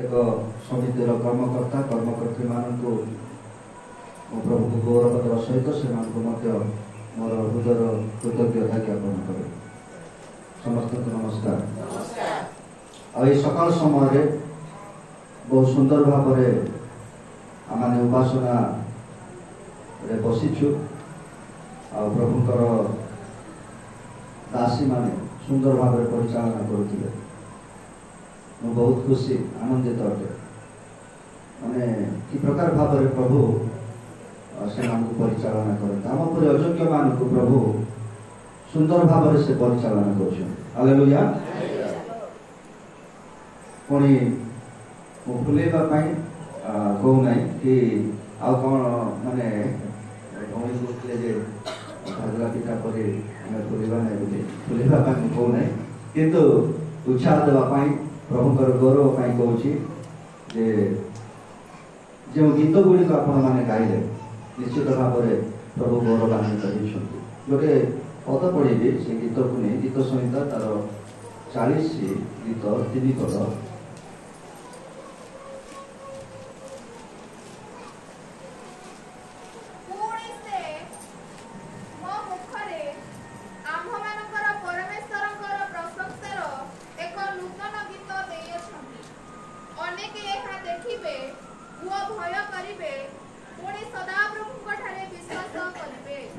एक समितिर कर्मकर्ता कर्मकर्त्री मानू प्रभु को गौरव देवा सहित से मोर हृदय कृतज्ञता ज्ञापन करे। समस्त को नमस्कार। आई सकाल समय बहुत सुंदर भाव आम उपासना बसीचु प्रभुकर दासी माने सुंदर भाव परिचालना करुले। मु बहुत खुशी आनंदित अटे माने कि प्रकार भाव प्रभु से परिचालना करते आम पर अयोग्य मान को प्रभु सुंदर भाव से परिचालना कर। हालेलुया। पुणी भूलैवा कहूना कि आउ कौन माने भौणी कहते भाजला पिठा पर फुलवा ना फुलवा कहूना किंतु उत्साह देवाई प्रभुकर गौरव कहूँ जो गीत गुड़िक आपण मैंने गाइले निश्चित भाव में प्रभु गौरवान्वित होती। गोटे पद पढ़ी से गीत को नहीं गीत संहिता तार 40 गीत 3 पद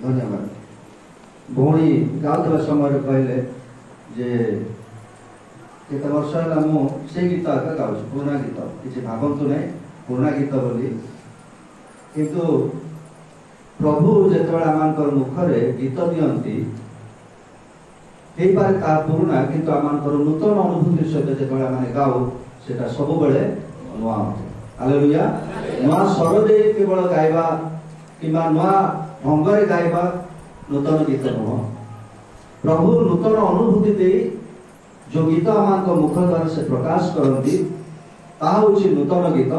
धन्यवाद। भौणी गाँव समय कहले जे केत वर्ष है मुझे गीत आगे गाँव पुराणा गीत किसी भावतु ना पुराणा गीत बोली किंतु प्रभु जो आम मुखरे गीत दियंती पारे ता पुराणा किंतु आम नूतन अनुभूति सहित जो आम गाऊ से सब बेले नुआ होते। हालेलुया। नुआ स्वर दे केवल गाइबा कि नुआ ढंगरे गाइबा नूतन गीत नुह। प्रभु नूतन अनुभूति दे जो गीत आम मुख द्वारा से प्रकाश करती नूतन गीत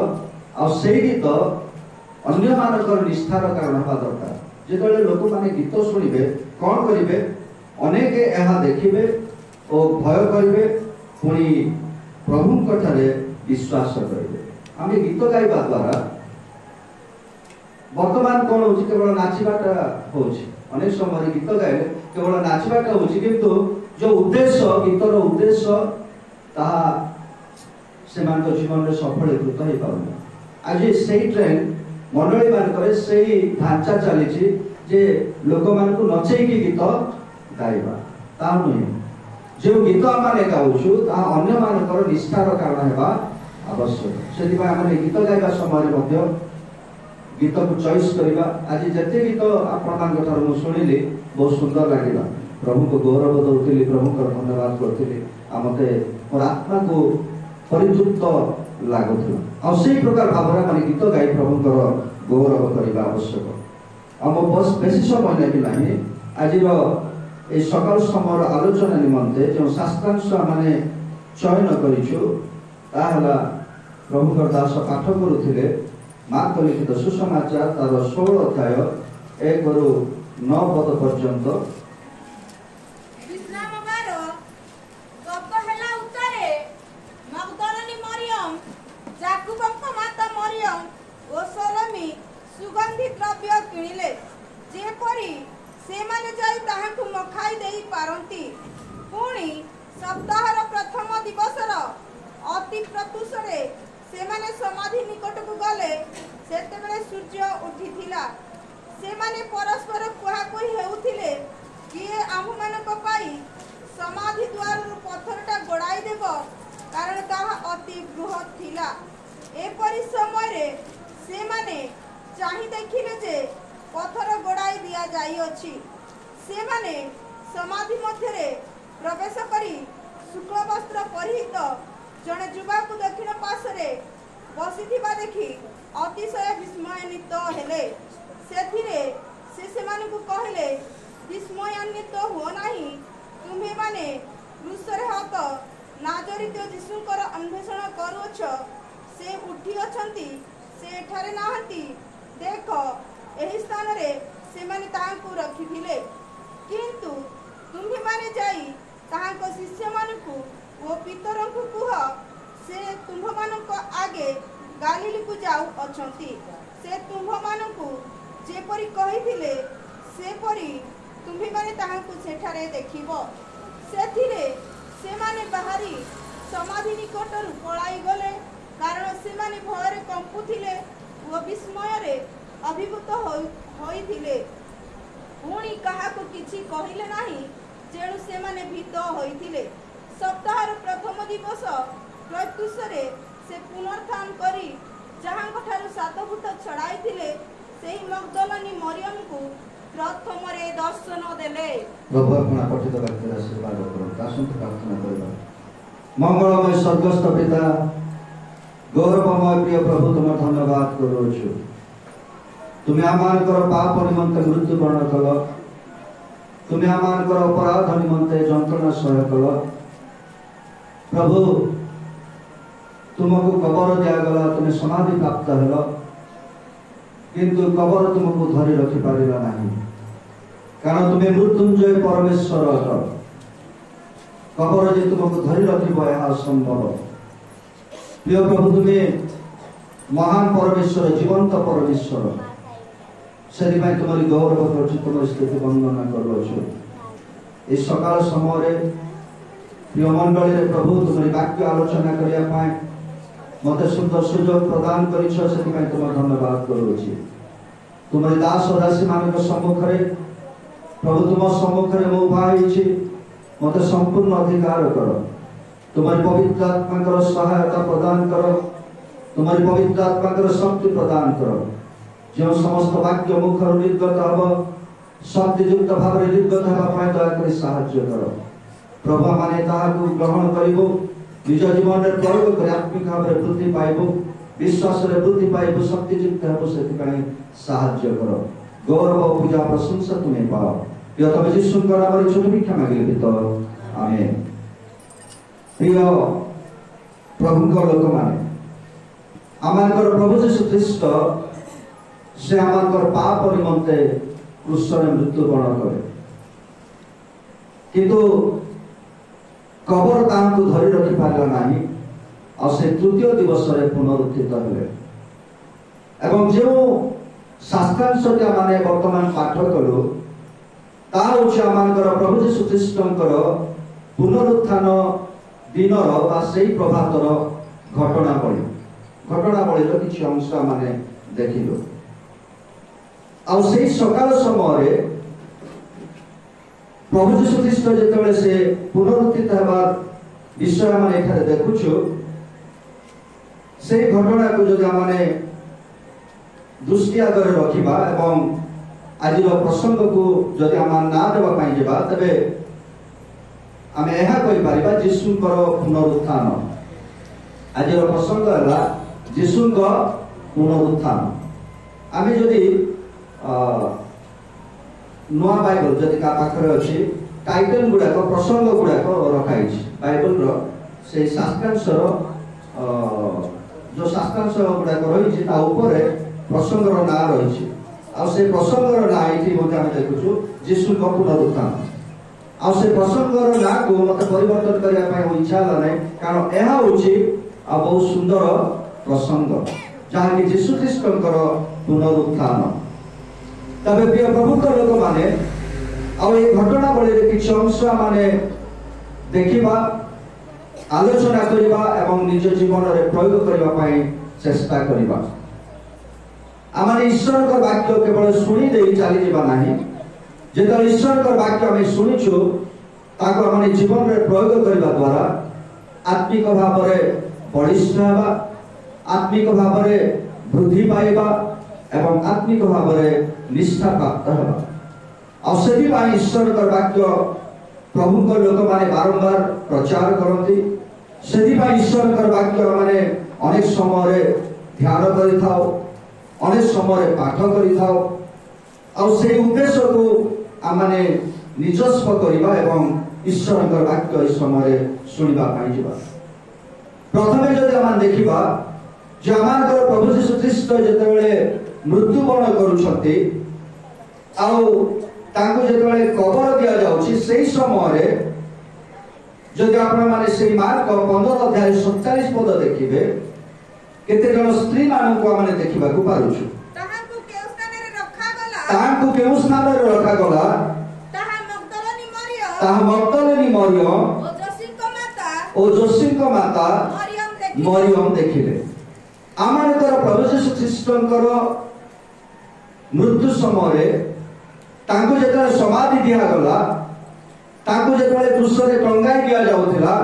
से गीत अन्य मानकर निष्ठार कारण हवा दरकार। जो लोक मैंने गीत शुणे कौन करेंगे अनेक यह देखिए और भय करेंगे पुणी प्रभु विश्वास करेंगे। आम गीत गाइबा द्वारा वर्तमान कौन हो केवल नाचवाटा हो अनेक समय गीत गाइले केवल नाचवाटा हो किंतु जो उद्देश्य गीतर उद्देश्य ताहा से जीवन में सफल कृत हो पार। आज से ट्रेंड मंडली मानक से ढांचा चली जे लोक मान नचेकी गीत गाइबा ता नुहे जो गीत आम गाऊँ ता अन्य मानकर निष्ठार कारण है आवश्यक। से गीत गाइबा समय गीत को चॉइस करवा। आज जिते गीत आपु शुणिली बहुत सुंदर लगे प्रभु को गौरव दौली प्रभु को धन्यवाद करी मत मोर आत्मा को परितृप्त लगुला से प्रकार भाव में गीत गाई प्रभुकर गौरव करने आवश्यक। आम बस बेसी समय नहीं आज सकाल समय आलोचना निमंते जो शास्त्रांश मैंने चयन करूँ प्रभुकर दास पाठ करुले मार्क लिखित सुसमाचार तार 16 अध्याय 1 ରୁ 9 पद पर्यंत। सुगंधि द्रव्य किणिले जेपरी से माने जाई ताहाकु मखाई देई पारंती। पुणी सप्ताहर प्रथम दिवसर अति प्रतुषरे से माने समाधि निकट को गले सेतेबेले सूर्य उठिथिला। से माने परस्पर कुहाकुही हेउथिले किए आम्भमानक पाई समाधि द्वार पत्थरटा गोड़ाई देव कारण ताहा अति बृहत थिला। एपरि समय से माने चाहि देखिले जे पत्थर गोड़ाई दिया जाई अछि। से माने समाधि मध्यरे प्रवेश करी शुक्ल वस्त्र परिहित जड़े युवा को दक्षिण पार्श्वे बसीथिबा देखि अतिशय विस्मयान्वित हेले। सेथिरे से सेमानकु कहले विस्मयान्वित हो नाही तुम्हे माने क्रूसरे हत नाजरित यीशुकर अन्वेषण करूछ। से उठी अछंती से एठारे नाहंती देख एही स्थान रे से माने तांकु रखिथिले किंतु तुम्हे माने जाई ताहाको शिष्य मानकु ओ पितरंकु कुह से तुम्भ मानक ଗାଲିଲି को जाऊ अछंती से तुम्भमानंकु जेपरि कहिथिले सेपरि तुम्ही माने ताहांकु सेठारे देखिबो सेथिरे सेमाने बाहरी समाधि निकटरु पळाई गले कारण सेमाने भୟରେ कंपुथिले ओ विस्मୟରେ अभिभूत होइथिले पुणी काहाकु किछि कहिले नाही जेणु सेमाने भीत होइथिले सप्ताहर प्रथम दिवस प्रत्युषरे से पुनरुत्थान करी जहाँठाରୁ 7 भूत छड़ाइथिले सेही मगदलनी मरियम को प्रथम रे दर्शन देले। प्रभु अपना पठित वाक्य आशीर्वाद करत आसंत प्रार्थना करबा। मंगलमय स्वर्गस्थ पिता गौरवमय प्रिय प्रभु तुम धन्यवाद करूछु तुम्हें आमानकर पाप निमंते मृत्युवरण कल तुम्हें आमानकर अपराध निमंते जंत्रणा सह कल प्रभु तुमको कबर दिगला तुम्हें समाधि प्राप्त हेल किंतु कबर तुमको धरी रखी पारिला नहीं कारण तुम्हें मृत्युंजय परमेश्वर कबर जे तुमको धरी रखिब यह असंभव प्रिय प्रभु तुम्हें महान परमेश्वर जीवंत परमेश्वर से तुम्हारी गौरव कर तुम स्थिति वर्णना कर सकाल समय प्रिय मंडली प्रभु तुम्हारी वाक्य आलोचना करने मत सुंदर सुजोग प्रदान कर तुम धन्यवाद करुच्ची तुम्हारी दास दासी मान सम्मुख प्रभु तुम सम्मुख में उभा मत संपूर्ण अधिकार कर तुम्हारी पवित्र आत्मा सहायता प्रदान कर तुम्हारी पवित्र आत्मा शक्ति प्रदान कर जो समस्त वाक्य मुखर निर्गत हम शक्तियुक्त भाव निर्गत होगा दयाकोरी साहाय्य कर प्रभु माने ताहाकु ग्रहण करिबो निज जीवन में प्रयोग कर आत्मिक भाव वृद्धि पाइबो विश्वास रे वृद्धि पाइबो शक्तियुक्त हेबो सेति साहाय्य कर गौरव पूजा प्रशंसा तुम्हें पाओ यो तब यीशु का नाम रे छोट भिक्षा मांगे तो आमेन। प्रिय प्रभु को लोक माने आमानकर प्रभु यीशु ख्रीष्ट से आमानकर पाप निमंते क्रूस रे मृत्युवरण करे किंतु कबर तांकु धरी रखी पारला नाही और से तृतीय दिवस रे पुनरुत्थित हेले एवं जो शास्त्रांश माने वर्तमान पाठ कलु ता होछि आमानकर प्रभु यीशु ख्रीष्टंकर पुनरुत्थान दिनर बा सेही प्रभातर घटनावली किछि अंश माने देखिलु आ सेही सकाल समय प्रभु यीशु ख्रीष्ट जेतेबेले से पुनरुत्थित हेबार विषय माने एठारे देखुछु से घटना को जदि माने दृष्टि आगे रखिबा एवं आज प्रसंग को जदि आम ना देवा जेबा तबे आम यह कह जीशुंकर पुनरुत्थान आज प्रसंग है जीशुंक पुनरुत्थान आम जदि नुआ बाइबल जदि का पाखरे अच्छी टाइटल गुड़ाक प्रसंग गुड़ाक रखाई बाइबल से शास्त्रांशर जो शास्त्रांश गुड़ाक रही प्रसंगर ना रही से प्रसंगर ना ये देखु जीशु पुनरुत्थान से प्रसंगर ना को मत परिवर्तन करने इच्छा ना कारण यह हूँ बहुत सुंदर प्रसंग जहाँकि जीशु ख्रीष्टंकर पुनरुत्थान तबे प्रिय प्रभु लोक माने घटनावली किसी अंश माने देखा आलोचना करवा एवं निज जीवन में प्रयोग करने चेष्टा करवा आमाने ईश्वर का वाक्य केवल शुणी दे चली जावा नहीं जो ईश्वर का वाक्य आम शुणुचु ताको आमाने जीवन में प्रयोग करने द्वारा आत्मिक भाव में बलिष्ठ होगा आत्मिक भाव में वृद्धि पाइबा एवं आत्मिक भाव में निष्ठा प्राप्त होगा से ईश्वर का वाक्य प्रभु को लोक माने बारंबार प्रचार करती से ईश्वर का वाक्य माने अनेक समय ध्यान कर अनेक समय पाठ कर से उद्देश्य को आमने निजस्व करवा एवं ईश्वर का वाक्य इस समय शुणा प्रथम जदि आम देखा जो आम प्रभु यीशु ख्रीष्ट जितेबाला मृत्युवरण करुछंती जितेबाला कबर दि जाउछि सेही समय जदि आपण माने से मार्क 15 अध्याय 47 पद देखिबे केते जन स्त्री मानक आमे देखिबा को पारुछु ताहाकु केउ स्थाନରେ रखागला ताहाकु केउ स्थाନରେ रखागला ताहा मग्दलिनी मरियम ओ जोशीଙ୍କ माता मरियम देखिले आमानकर प्रभु यीशु ख्रीष्टଙ୍କର मृत्यु समय तांको जेतले समाधि दिया गला तांको जेतले क्रूसरे टंगाई दिया जाउथिला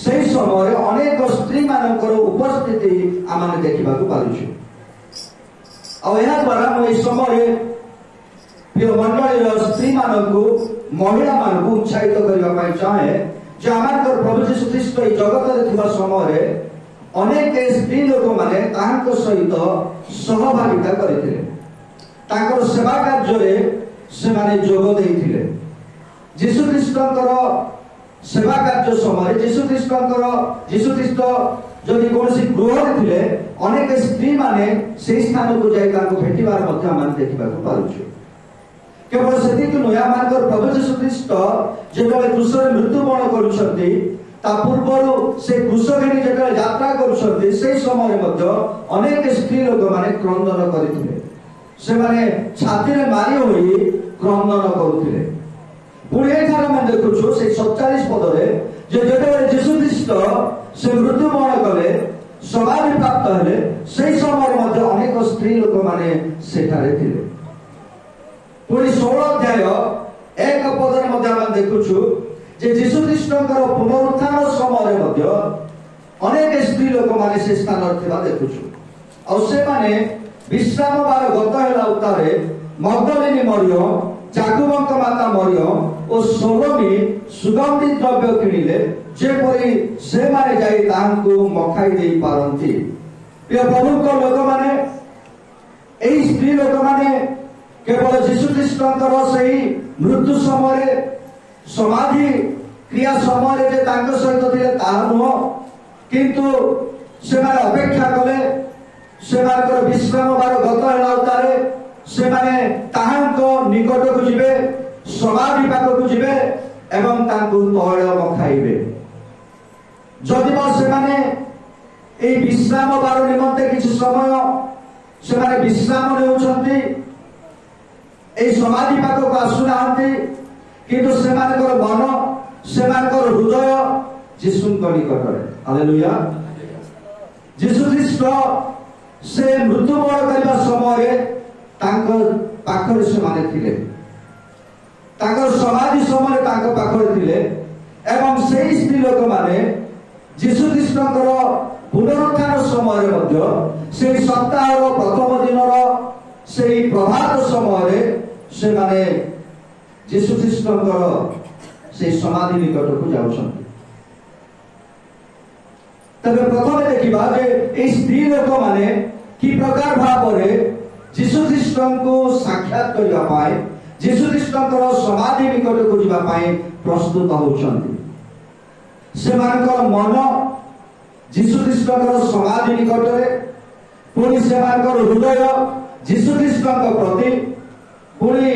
सेही समय अनेक स्त्री मानकर उपस्थिति आमाने देखिबा को पारुछु आ एहा द्वारा म ए समय प्रिय मंडली स्त्री मानकु महिला मानकु उत्साहित करबा पई चाहे जे आमानकर प्रभु यीशु ख्रीष्ट ए जगत रे थिबा समय अनेक स्त्री लोक माने ताहांको सहित सहभागिता करिथिले तांकर सेवा कार्य रे से माने जोग देइथिले यीशु ख्रीष्टଙ୍କର सेवा कार्य समय यीशु ख्रीष्ट जदि कोनसी गृह थिले अनेक स्त्री माने सेही स्थान को जाई तांको भेटिबार मध्य मान देखिबा को पारुछु केवल सेतिक नया मानकर प्रभु यीशु ख्रीष्ट जेबले क्रूसरे मृत्युवरण करूछंती ता पूर्वरु से क्रूस घेनी जेबले यात्रा करूछंती सेही समय मध्य अनेक स्त्री लोक माने क्रंदन करिथिले से माने छाती रे मारी होई क्रंदन करूथिले पुणे थारा में देखुछु से 47 पद रे जे जेबले यीशु ख्रीष्ट से मृत्युवरण कले समाधि प्राप्त हले सेही समय मध्य अनेक स्त्री लोक माने सेठारे थिले पुणी 16 अध्याय 1 पद रे मध्य हम देखुछु जे यीशु ख्रीष्टଙ୍କର पुनरुत्थान समय मध्य अनेक स्त्री लोक माने से स्थान थिबा देखुछु और से माने विश्राम बार गत हेला उतारे मग्दलिनी मरियम जाकुबଙ୍କ माता मरियम और सोलोमी सुगंधी द्रव्य किनिले जेपरि से माने जाई तांको मखाई देई पारंती प्रिय प्रभुଙ୍କ लोक माने एई स्त्री लोक माने केवल यीशु ख्रीष्टଙ୍କର सेही मृत्यु समय समाधि क्रिया समय जे तांको सहित थिले ताहा नुह किंतु से माने अपेक्षा कले से मानकर विश्राम बार गत हेला उतारे से माने ताहांको निकट को जिवे समाधि पाक को जिवे एवं तांको तैल मखाइबे जदि से माने ए विश्राम बार निमंते किछि समय से माने विश्राम नेउछंती ए समाधि पाक को आसुनाहंती किंतु से मानकर मन से मानकर हृदय यीशुଙ୍କ निकटरे हालेलुया यीशु ख्रीष्ट से मृत्युवरण करबा समय तांको पाखरे से माने थिले तांको समाधि समय तांको पाखरे थिले एवं सेही स्त्री लोक माने यीशु ख्रीष्टଙ୍କର पुनरुत्थान समय मध्य सेही सप्ताहर प्रथम दिनर सेही प्रभात समय से माने यीशु ख्रीष्टଙ୍କର सेही समाधि निकट को जाउछंती तबे प्रथमे देखिबा जे ए स्त्री लोक माने की प्रकार भाबरे यीशु ख्रीष्टଙ୍କୁ साक्षात करबा पाए यीशु ख्रीष्टଙ୍କର समाधि निकट को जिबा पाए प्रस्तुत होउछंती से मानकर मन यीशु ख्रीष्टଙ୍କର समाधि निकट रे पुणी से मानकर हृदय यीशु ख्रीष्टଙ୍କ प्रति पुणी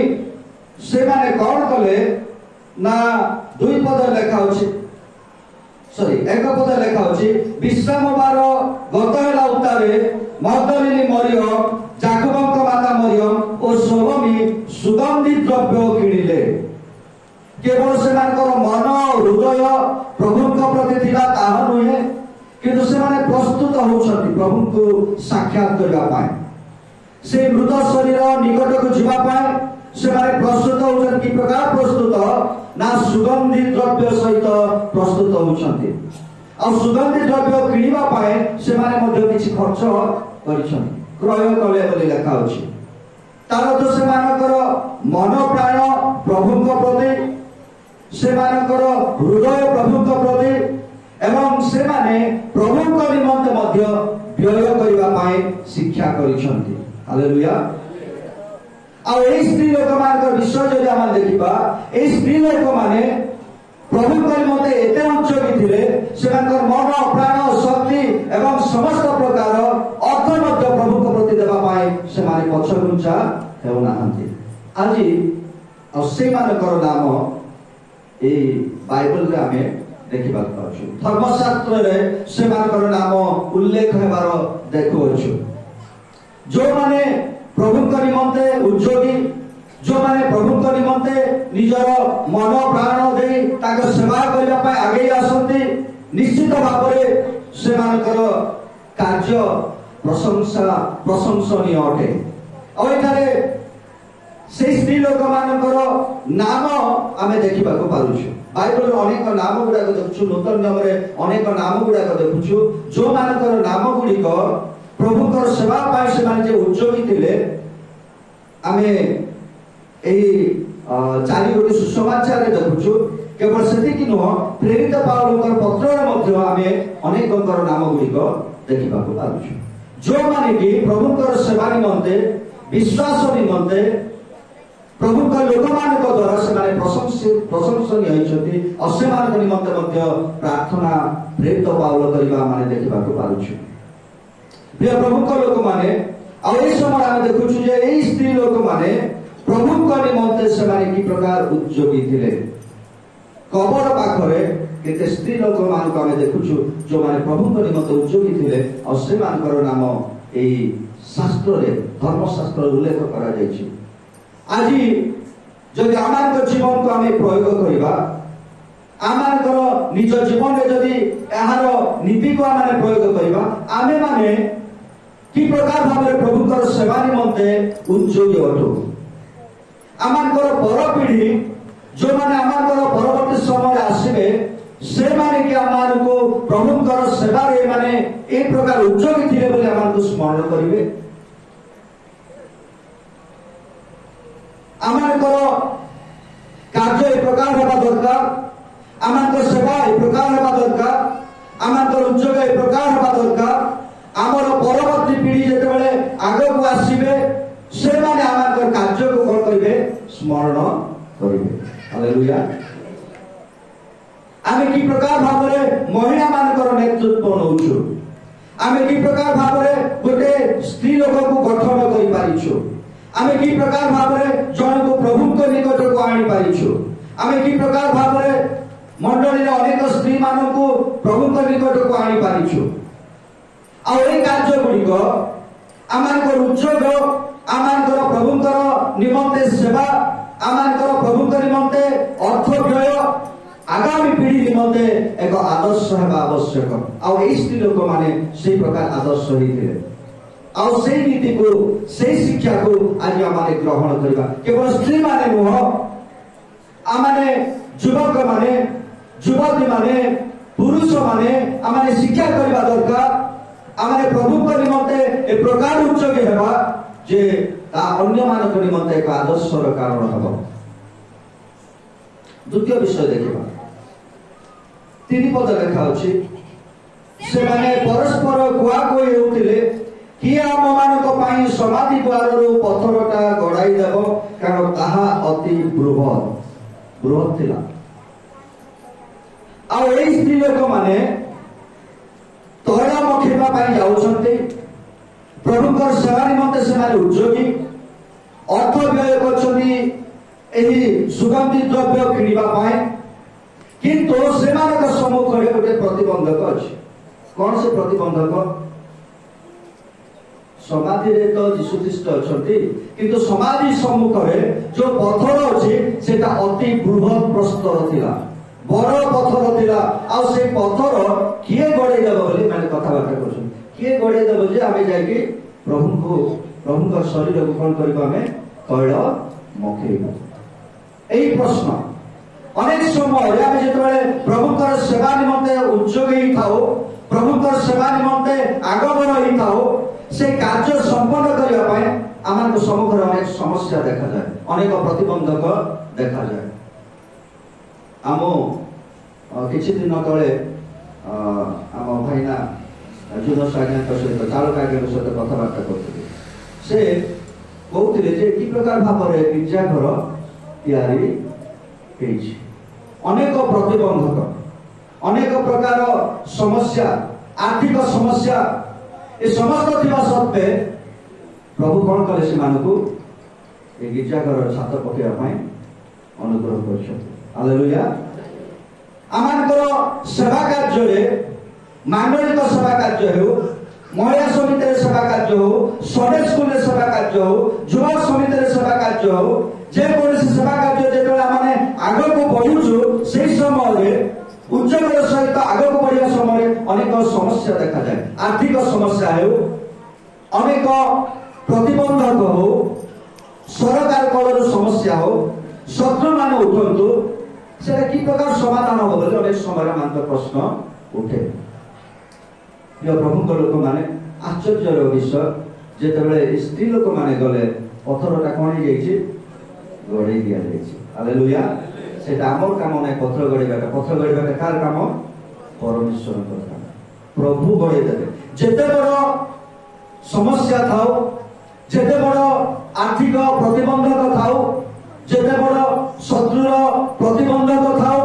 से माने कोन कले ना 2 पद लेखा होछि सॉरी 1 पद लेखा होछि विश्राम बार गत हेला उतारे मग्दलिनी मरियम जाकुबଙ୍କ माता मरियम और सोलोमी सुगंधी द्रव्य किनिले केवल से मानकर मन हृदय प्रभुଙ୍କ प्रति थिला ताहा नहे किंतु से माने प्रस्तुत होउछंती प्रभुଙ୍କୁ साक्षात करबा पाए से मृत शरीर निकट को जिबा पाए से माने प्रस्तुत होउछन की प्रकार प्रस्तुत ना सुगंधी द्रव्य सहित प्रस्तुत होउछंती और सुगंधी द्रव्य किनिबा पाए से माने मध्ये किछि खर्च करिछन क्रय कले बोली लेखा अछि तार तो से मानकर मन प्राण प्रभुଙ୍କ प्रति से मानकर हृदय प्रभुଙ୍କ प्रति एवं से माने प्रभुଙ୍କ निमंते मध्ये व्यय करिबा पाए शिक्षा करिछंती हालेलुया आ ए स्त्री लोक मानकर विषय जदि हम देखिबा ए स्त्री लोक माने प्रभुଙ୍କ निमंते एते उच्चकी थिले से मानकर मन प्राण शक्ति एवं समस्त प्रकार अर्थ मध्ये प्रभुଙ୍କ प्रति देबा पाए से माने पछगुंचा हेउनाहंती आज और से मानकर नाम ए बाइबल रे हमें देखा धर्मशास्त्र में से नाम उल्लेख होबार देखु जो माने प्रभु निमंते उद्योगी जो माने प्रभु निमंते निजर मन प्राण दे सेवा करने आगे आसती निश्चित भाव से कार्य प्रशंसनीय अटे और से स्त्री लोक मान नाम आम देखा बाइबल अनेक नाम गुड़ाक देखु नूतन नियम अनेक नाम गुड़ाक देखु जो मान नाम गुड़िक प्रभुकर सेवा से उद्योगी थे आम चारि गोटी सुसमाचार देखु केवल से नुह प्रेरित पावलकर पत्र आम अनेक नाम गुड़िक देखा पार्छ जो माने कि प्रभुकर सेवा निमंते विश्वास निमंते प्रभु लोक मान द्वारा से प्रशंसनीय होती और से निमंते प्रार्थना प्रेरित पावल करवा माने देखा पार्छ प्रिय प्रभु लोक मैंने समय आम देखु स्त्री लोक मैंने प्रभु निमंते से कि प्रकार उद्योगी थे कबर पाखरे केते स्त्री लोक मान आम देखु जो माने प्रभु निमंते उद्योगी थे और से नाम यही शास्त्र धर्मशास्त्र उल्लेख कर आज जदि आम जीवन को आम प्रयोग करवा आम निज जीवन में जदि यार नीति को आम प्रयोग करवा आमे माने कि प्रकार भाव प्रभुकर सेवा निमंते उद्योगी अटू आम पर पीढ़ी जो माने आम परवर्ती समय आसवे से माने कि आम को प्रभुकर सेवा माने ए प्रकार उद्योगी थे बोले आम स्मरण करेंगे आम कार्य ए प्रकार होगा दरकार आम सेवा ए प्रकार होगा दरकार आम उद्योग ए प्रकार होगा दरकार आमर परवर्ती पीढ़ी जिते आग को आसवे से माने आम कार्य को कौन करेंगे स्मरण करेंगे हालेलुया आम कि प्रकार भाव महिला मान नेतृत्व नौ आम कि प्रकार भाव गोटे स्त्री लोक को गठन कर आम कि प्रकार भाव जन को प्रभु निकट को आनी पारिछु आम कि प्रकार भाव मंडली अनेक स्त्री मान को प्रभु निकट को आनी पारिछु आ कार्य गुड़िक आम उद्योग आम प्रभुकर निमंते सेवा आम प्रभु निमंते अर्थ व्यय आगामी पीढ़ी निमंते एक आदर्श होगा आवश्यक आई स्त्री लोक मैंने से प्रकार आदर्श होते से नीति को से शिक्षा को आज आम ग्रहण करवा केवल स्त्री माने नुह आम युवक माने युवती माने पुरुष माने आम शिक्षा करवा दरकार आम प्रभु निमंते ए प्रकार उद्योगी होगा जे अन्य मान निमंते एक आदर्शर कारण हम द्वितीय विषय देखा 3 पद लेखा अच्छी से परस्पर कुआकुई होते किए आम मान समाधि द्वार पथरटा गड़ाई देव कारण ताहा अति बृहत थिला स्त्री लोक माने तैल मखेवा जाऊँच प्रभुकर सेवा निमंते से उद्योगी अर्थ व्यय कर सुगंधी द्रव्य किणवाई किंतु से सम्मुख में गोटे प्रतिबंधक अच्छी कौन से प्रतिबंधक समाधि रे तो जीशु ख्रीष्ट अच्छी किंतु समाधि सम्मुख में जो पत्थर अच्छी सेटा अति बृहत प्रस्तर थिला बड़ पत्थर थिला आ से पत्थर किए गड़े देव बोली मैंने कथबार्ता कर किए गड़े देव जे आमे जाके प्रभुकर शरीर को कौन करबा में तैल मखेबा यही प्रश्न अनेक समय आम जो प्रभुकर सेवा निमंते उद्योगी था प्रभुकर सेवा निमंते आगमन होता से कार्य संपन्न करने आम सम्मुख अनेक समस्या देखा जाए अनेक प्रतिबंधक देखा जाए आम किछि दिन तले आम भाईना जुनस आज्ञा सहित चालक आज्ञा सहित कथबार्ता करते से कहते कि प्रकार भाव में गिर्जाघर तैयारी अनेक प्रतिबंधक अनेक प्रकार समस्या आर्थिक समस्या ये समस्त थिबा सत्वे प्रभु कौन कले से मानकु ए गिर्जाघर छात पकेवा अनुग्रह कर हालेलुया आमानकर सेवा कार्य मांगलिक सेवा कार्य हो महिला समिति सेवा कार्य हो संडे स्कूल सेवा कार्य हो युवा समिति सेवा कार्य हो जे कौन सेवा कार्य जो आम आग को बढ़ुचु से समय उद्योग सहित आग को बढ़िया समय अनेक समस्या देखा जाए आर्थिक समस्या हो अनेक प्रतिबंधक हो सरकार कलर समस्या हो शत्रु मान उठंतु से कि प्रकार समाधान हो बोले अनेक समय मान प्रश्न उठे प्रिय प्रभु लोक मैंने आश्चर्य विषय जिते स्त्री लोक मैंने गले पथरटा कौन गड़े दि जाए हालेलुया से आमर काम ना पथर गड़ेबाटा कार काम परमेश्वर काम प्रभु गड़े देते जिते बड़ समस्या थाओ जिते बड़ आर्थिक प्रतिबंधक थाओ जिते बड़ शत्रुर प्रतिबंधक थाओ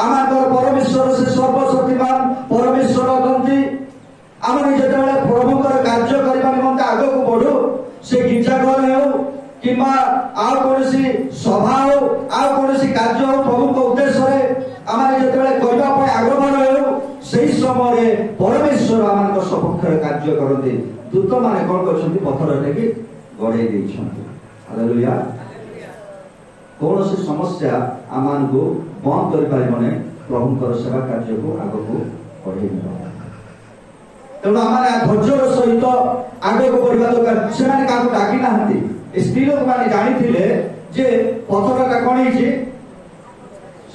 आम परमेश्वर से सर्वशक्तिमान परमेश्वर अटंती आम जिते प्रभुकर कार्य करने निमंते आग को बढ़ू से गिरजाघर हो कि आउ कौन सभा हो आउ कौन कार्य हो प्रभु उद्देश्य आम जिते करने आग्रह हो से समय परमेश्वर आम सपक्ष कार्य करते दूत मैंने कौन कर पथर टेकी गड़े हालेलुया कौन समस्या आम को बंद कर प्रभुकर सेवा कार्य को आग को बढ़े तेणु आम धैर्यर सहित आग को बढ़ा दरकार से डाकी ना स्त्री लोक मैंने जानी जे पथरटा कौन है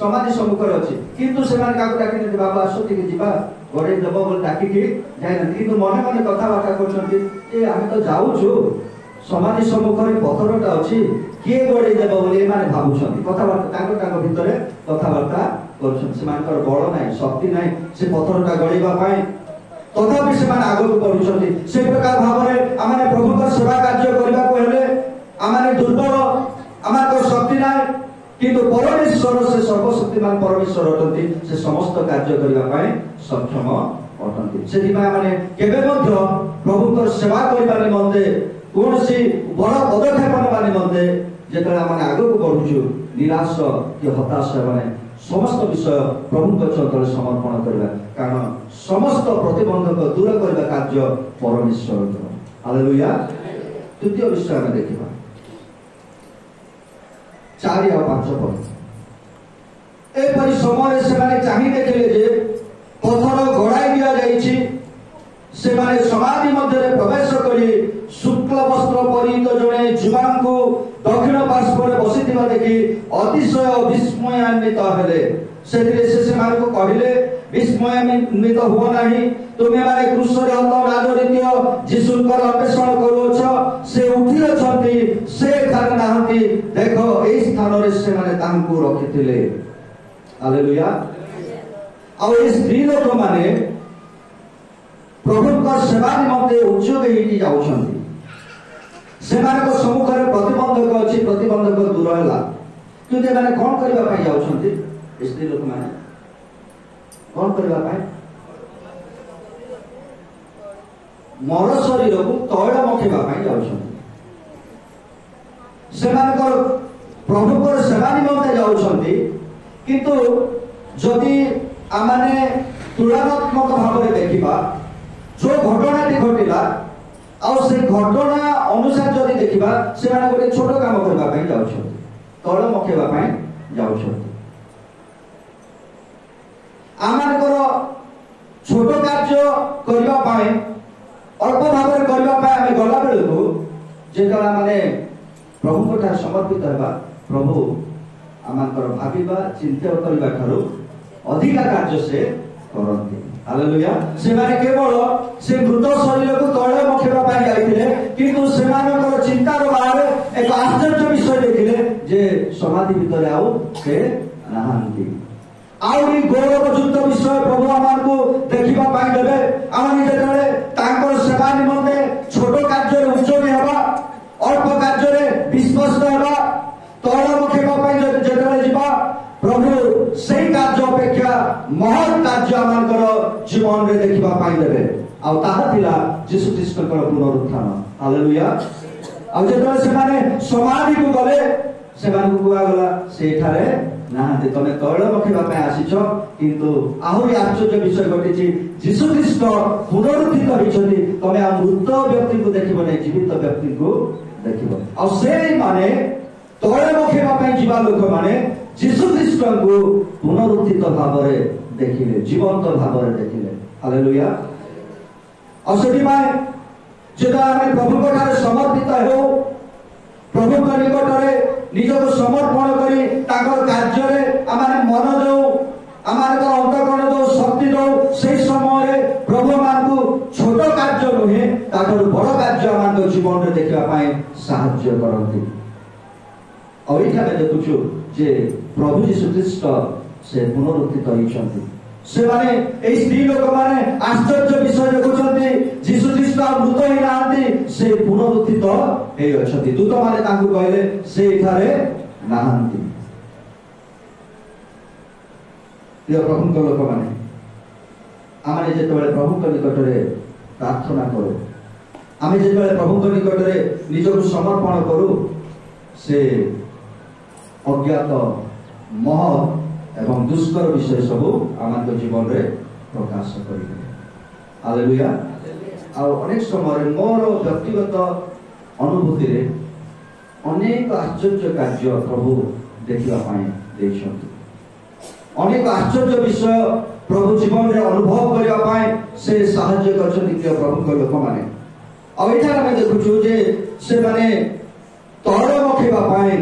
समाधि सम्मुख अच्छी किंतु से डाकी बाबा आसती गड़े देव बोल डाकिकी जाए कि मन मन कथबार्ता कर तो जाऊँ समाधि सम्मुख पथरटा अच्छी किए गड़े देव बोली भावुं कथबार्ता भितर कथबार्ता कर बल ना शक्ति ना से पथरटा गड़ापी तथापि से आग को बढ़ुं से प्रकार भाव में आम प्रभुकर सेवा कार्य करने को आम दुर्बल आम शक्ति ना किंतु परमेश्वर से सर्वशक्तिमान परमेश्वर अटंती से समस्त कार्य करने सक्षम अटंती से केवे प्रभुकर सेवा करने निमंते कौन बड़ पदक्षेप ना निमंते जिते आम आग को बढ़ुचु निराश कि हताश मैंने समस्त विषय प्रभु चरण समर्पण करवा कारण समस्त प्रतिबंधक दूर करने कार्य परमेश्वर हालेलुया द्वितीय विषय में देखा 4 और 5 पद एपरी समय से चाहिए देखिले जे पथर गड़ाई दिया जाइछि से समाधि मध्य प्रवेश करी शुक्ल वस्त्र परिहित जड़े जुवा को दक्षिण पार्श्व बसी देखि अतिशय विस्मयान्वित हेले से कहले विस्मयान्वित हुआ नहीं तुम्हें माने क्रूसरे हत राजनीतिय जीशुकर अन्वेषण करुछ से उठी अछंती से थारे नाहंती देखो एई स्थान रे से माने तांको रखिथिले हालेलुया आ ए स्त्री लोक माने प्रभुकर सेवा निमंते उद्योग होई जाउछंती सेमानक सम्मुख रे प्रतिबंधक अछि प्रतिबंधक दूर होला किंतु एमाने कोन करबा पई जाउछंती स्त्री लोक माने कौन करबा पाए मर शरीर को तैल मखेबा पाए जाउछंती सेमानकर प्रभुकर सेवा निमंते जाउछंती किंतु जदि आमाने तुलनात्मक भाव में देखिबा जो घटनाटी घटिला आ से घटना अनुसार जदि देखिबा से माने गोटे छोट काम करबा पाए जाउछंती तैल मखेबा पाए जाउछंती आमानकर छोट कार्य करबा पाए अल्प भाव में करबा पाए आमे गला बेले को जेतला माने प्रभु को समर्पित हेबा प्रभु आमानकर भाबिबा चिंता करबा ठारो अधिक कार्य से करंती हालेलुया से माने केवल से मृत शरीर को तैल मखेबा पाए जाइथिले किंतु सेमानकर चिंतार बारे एक आश्चर्य विषय देखिले जे समाधि भीतर आउ से नाहांती आउरी गौरवयुक्त विषय प्रभु आमको देखा देवे आम जो सेवा निमंते छोट कार्य उद्योगी हवा अल्प कार्य विश्वस्त हवा तैल मखेबा जो जा प्रभु से कार्य अपेक्षा महत् कार्य आमर जीवन में देखा देवे आला जीशु कृष्ण पुनरुत्थान हालेलुया आ जो समाधि को गले से कहगला से ना तुम तैल पकेवा आसीच किंतु आहरी आश्चर्य विषय घटी जीशु ख्रीष्ट पुनरुत्थित होती तुम आ मृत व्यक्ति को देख जीवित व्यक्ति को देख माने तैल पकेवा जीवा लोक माने जीशु ख्रीष्ट को पुनरुत्थित भाव देखिले जीवंत भाव देखिले हालेलुया। और से प्रभु समर्पित हो प्रभु निकट निजक समर्पण करी कार्य मन दो आम अंतकरण दो शक्ति दो से समय प्रभु मान को छोट कार्य नुहे बड़ कार्य आम जीवन में देखापी साहाय्य करती। और ये देखुचु जे प्रभु जीशु ख्रीष्ट से पुनरुत्थित होती से माने ए स्त्री लोक माने आश्चर्य विषय देखुछन्ति जीशु ख्रीष्ट मृत ही नाहंती से पुनरुत्थित हे अछन्ति दूत माने ताकू कहले से एठारे नाहंती। प्रिय प्रभु लोक माने आमे जेतेबेले प्रभु निकट रे प्रार्थना करू आमे जेतेबेले प्रभु निकट रे निजको समर्पण करू से अज्ञात महत् एवं दुष्कर विषय सब आम जीवन में प्रकाश करेंगे हालेलुया। अनेक समय मोर व्यक्तिगत अनुभूति रे अनेक आश्चर्य कार्य प्रभु देखापी अनेक आश्चर्य विषय प्रभु जीवन में अनुभव करने से साहाय्य कर प्रभु लोक मैंने। और ये देखुचु से माने तैल पकेवाई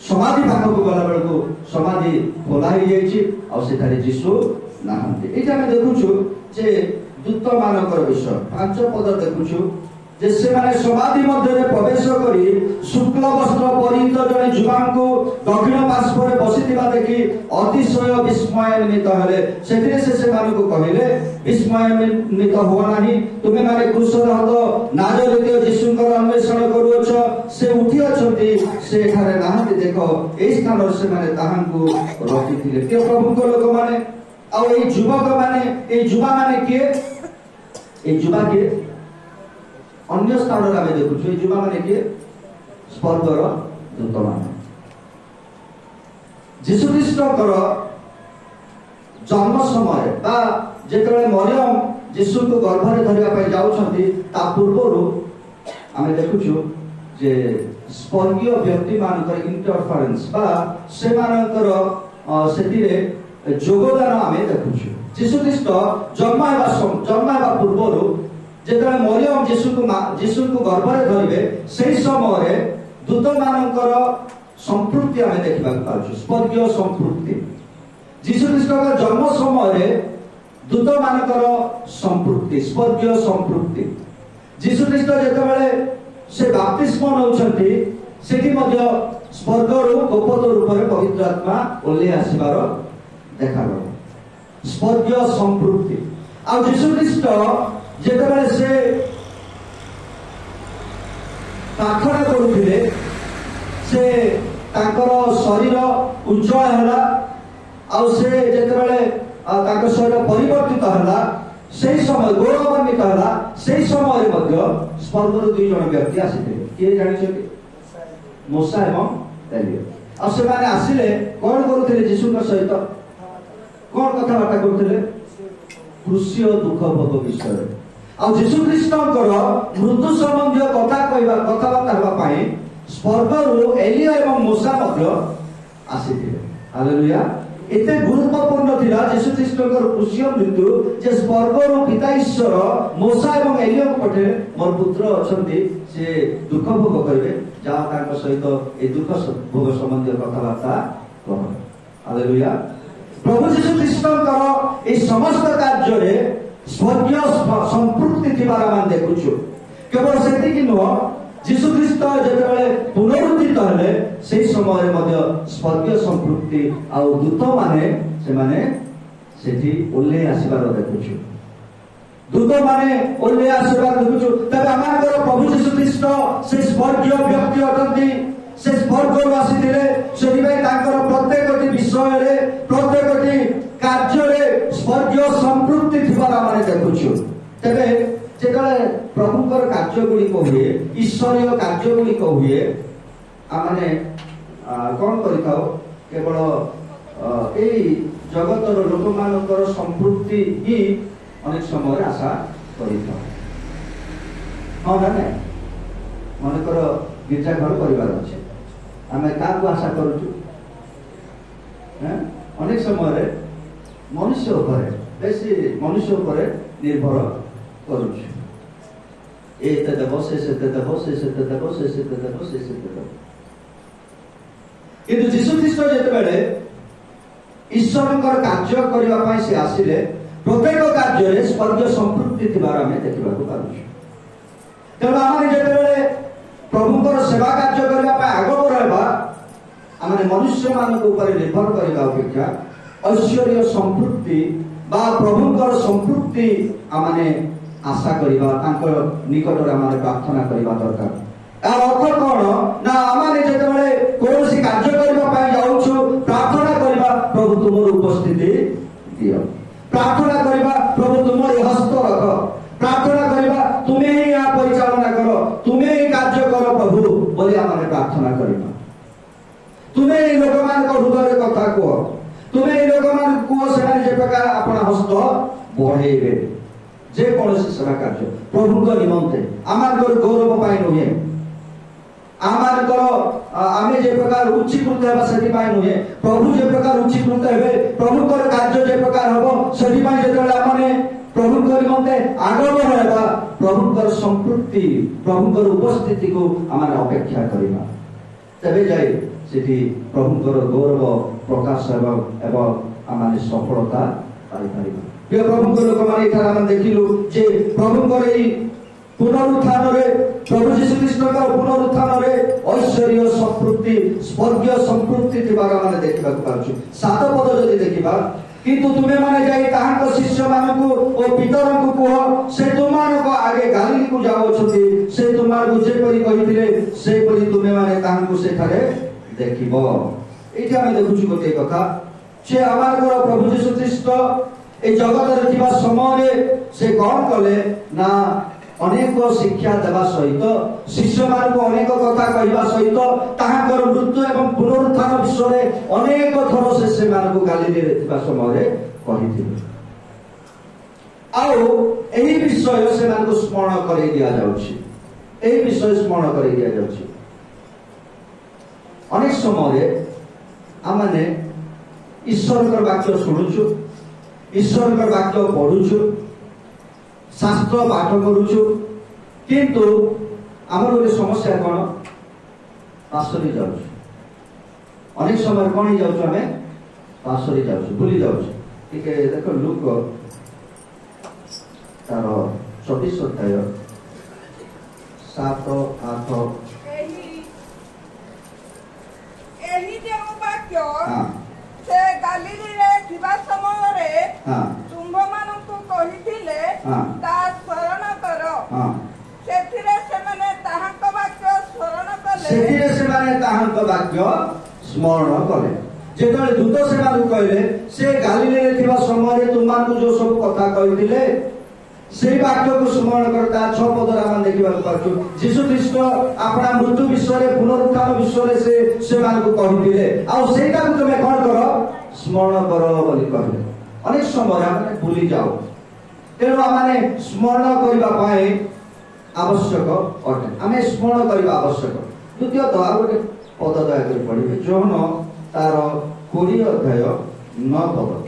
समाधि पाखक गला बेलू समाधि खोला हो जाए जीशु नाहंती। ये देखुचु जे दूत मानकर विषय 5 पद देखुचु जे से माने समाधि मध्य प्रवेश करी शुक्ल वस्त्र परिहित जड़े युवा को दक्षिण पार्श्व बसीथिबा देखि अतिशय विस्मयान्वित हेले से कहले विस्मयान्वित हुआ नहीं तुमे माने क्रूसर हत नाजरीय यीशुंकर अन्वेषण करूछ से उठी अछंती से एठारे नाहंती देख ए स्थान से माने ताहांकु रखिथिले के प्रभु को लोक माने आ ए युवक माने ए युवा माने के ए युवा के अन्य स्थान में देखुଛୁ युवा माने किए स्वर्गर दूत माने जीशु ख्रीष्टकर जन्म समय बा जेतबेले मरियम जीशु को गर्भ में धरिया जाउछंती ता पूर्वरु आमे देखुछु जे स्वर्गीय व्यक्ति मानकर इंटरफेरेंस बा से मानकर सेतिरे योगदान आमे देखुछु। जीशु ख्रीष्ट जन्म हेबा पूर्वरु जेतबेले मरियम जीशु को गर्भ में धरिबे से समय दूत मानकर संपृक्ति आमे देखा पाछु स्वर्गीय संपृक्ति। जीशु ख्रीष्ट का जन्म समय दूत मानकर संपृक्ति स्वर्गीय संपृक्ति। जीशु ख्रीष्ट जेतबेले से बाप्तिस्म नउछंती सेठी मध्य स्वर्गरु गोपद रूप में पवित्र आत्मा ओल्ले आसीबार देखा गला स्वर्गीय संपृक्ति। आ जीशु ख्रीष्ट जेतबेले से प्रार्थना करुथिले से ताकर शरीर उज्जवल हैला आ से जेतबेले ताकर शरीर परिवर्तित हैला से समय गौरवान्वित हैला से समय मध्य स्वर्गरु 2 जन व्यक्ति आसीथिले के जानि छथि मूसा एवं एलिया। आ से माने आसीले कोन करुथिले जीशुଙ୍କ सहित कोन कथा बार्ता करुथिले क्रूसीय दुख भोग विषय आ जीशु ख्रीष्टଙ୍କର मृत्यु संबंधी कथा कहबा कथाबार्ता हेबा पई स्वर्गरु एलिया एवं मूसा मध्य आसीथिले हालेलुया। एते गुरुत्वपूर्ण थिला जीशु ख्रीष्टଙ୍କର क्रूसीय मृत्यु जे स्वर्गरु पिता ईश्वर मूसा एवं एलिया को पठे मोर पुत्र अछंती से दुख भोग करबे जा ताଙ୍କ सहित ए दुख भोग संबंधी कथाबार्ता कह हालेलुया। प्रभु जीशु ख्रीष्टଙ୍କର ए समस्त कार्य रे स्वर्गीय संपृक्ति थिबार मान देखुछु। केवल सेतिकि नुह जीशु ख्रीष्ट जेतेबेले पुनरुत्थित हेले से समय मध्य स्वर्गीय संपृक्ति आ दूत माने से माने सेठी ओल्ले आसीबार देखुछु दूत माने ओल्ले आसीबार देखुछु। तबे आमार प्रभु जीशु ख्रीष्ट से स्वर्गीय व्यक्ति अटंती से स्वर्गरु आसीथिले सेदिबाई तांकर प्रत्येकटी विषय रे प्रत्येकटी कार्य रे स्वर्गीय संपृक्ति थिबार माने देखुछु। तबे जेतबेले प्रभुकर कार्य गुडी को हुए ईश्वरीय कार्य गुडी को हुए आमाने कोन करिताओ केवल यही जगतर लोक मानकर संपृक्ति ही अनेक समय आशा कर हाँ ना ना मनकर गिरजा घर परिवार अच्छे आम क्या आशा करुचु अनेक समय मनुष्य बेसी मनुष्य निर्भर करुचु एते देव से देव से देव से देव से देव किंतु जीशु ख्रीष्ट जेतेबेले ईश्वरकर कार्य करने से आसिले प्रत्येक कार्य स्वर्ग संपृक्ति थिबार आमे देखिबा को पारुछु तेणु आमे जेतेबेले प्रभुकर सेवा कार्य करने आग बढ़ाइबा आमे मनुष्य मानक ऊपर निर्भर करबा अपेक्षा ऐश्वर्य संपृक्ति बा प्रभुकर संपृक्ति आमे आशा करबा तांकर निकटरे आमे प्रार्थना करबा दरकार तार अर्थ कौन ना आमे जेतेबेले कोनोसी कार्य करबा पई जाउछु प्रार्थना करबा प्रभु तुमर उपस्थिति दियो प्रार्थना करबा प्रभु तुमर हस्त रख प्रार्थना करबा तुमे ही आ परिचालना करो तुमे ही कार्य करो प्रभु बोली आमे प्रार्थना करबा तुमे ही लोक मान को हृदय कथा को तुमे ही लोक मान को सेना जे प्रकार अपन हस्त बढ़ेबे जे कोनोसी सेवा कार्य प्रभु को निमंते आमार गौरव पाई नहे आमे जे प्रकार उच्चीकृत हेबा सेति पाई नहे प्रभु जे प्रकार उच्चीकृत हेबे प्रभु कर कार्य जे प्रकार हबो सेति पाई जेतले आमे प्रभु को निमंते आगो बढ़ाइबा प्रभु कर संपृक्ति प्रभु कर उपस्थिति को आमे अपेक्षा करिबा तबे जाय सेति प्रभु कर गौरव प्रकाश एवं आमे सफलता पाई परिबा प्रिय प्रभु को लोक माने इथार आमे देखिलु जे प्रभु कर एई पुनरुत्थान रे प्रभु जीशु ख्रीष्ट का पुनरुत्थान रे ऐश्वर्य संपृक्ति स्वर्गीय संपृक्ति थिबार माने देखिबा पाछु सात पद जदि देखिबा किंतु तुमे माने जाई ताहां शिष्य मानकु ओ पितरंकु कह से तुमान को आगे गालिली को जाओ छथि से तुमार को जे परि कहिथिले से परि तुमे माने ताहां को सेठारे देखिबो एठी हम देखुछु गोटे कथा से आमार प्रभु जीशु ख्रीष्ट ए जगत रे थिबा समय से कोन कले ना अनेक शिक्षा देवा सहित शिष्य मान को अनेक कथा कहवा सहित ताहाकर मृत्यु एवं पुनरुत्थान विषय में अनेक थर से मान को गालिले रहथिबा समय कहिथिले आउ एही विषय से मान को स्मरण करे दिया जाउछि एही विषय स्मरण करे दिया जाउछि अनेक समय आमाने ईश्वरकर वाक्य सुनुछु ईश्वरकर वाक्य पढुछु शास्त्र पाठ करुछु किंतु आमर गोटे समस्या कौन पासरी जाउछु अनेक समय कौन ही जाउछु हमें पासरी जाउछु भूली जाउछु ठीक है देखो लुक तार 24 अध्याय 7 8 एही जे वाक्य से गालिली रे थिबा समय रे तुंभ मानकु कहिथिले ता स्मरण करो सेथिरे सेमाने ताहाक वाक्य स्मरण कले सेथिरे सेमाने ताहाक वाक्य स्मरण कले जेतले दूत सेमानकु कहले से गालिली रे थिबा समय रे तुमानकु जो सब कथा कहिथिले से वाक्य को स्मरण करता 6 पद आम देखा पाछु जीशु ख्रीष्ट अपना मृत्यु विषय पुनरुत्थान विषय से मान को कहिथिले आ सेटा को तुमे कोन करो स्मरण करो बोली कहले अनेक समय हम भूली जाओ तेणु आमे स्मरण करबा पाए आवश्यक अटे आमे स्मरण करबा आवश्यक द्वितीय तो आ गोटे पद दया कर पढिबे जोन तार 20 अध्याय 9 पद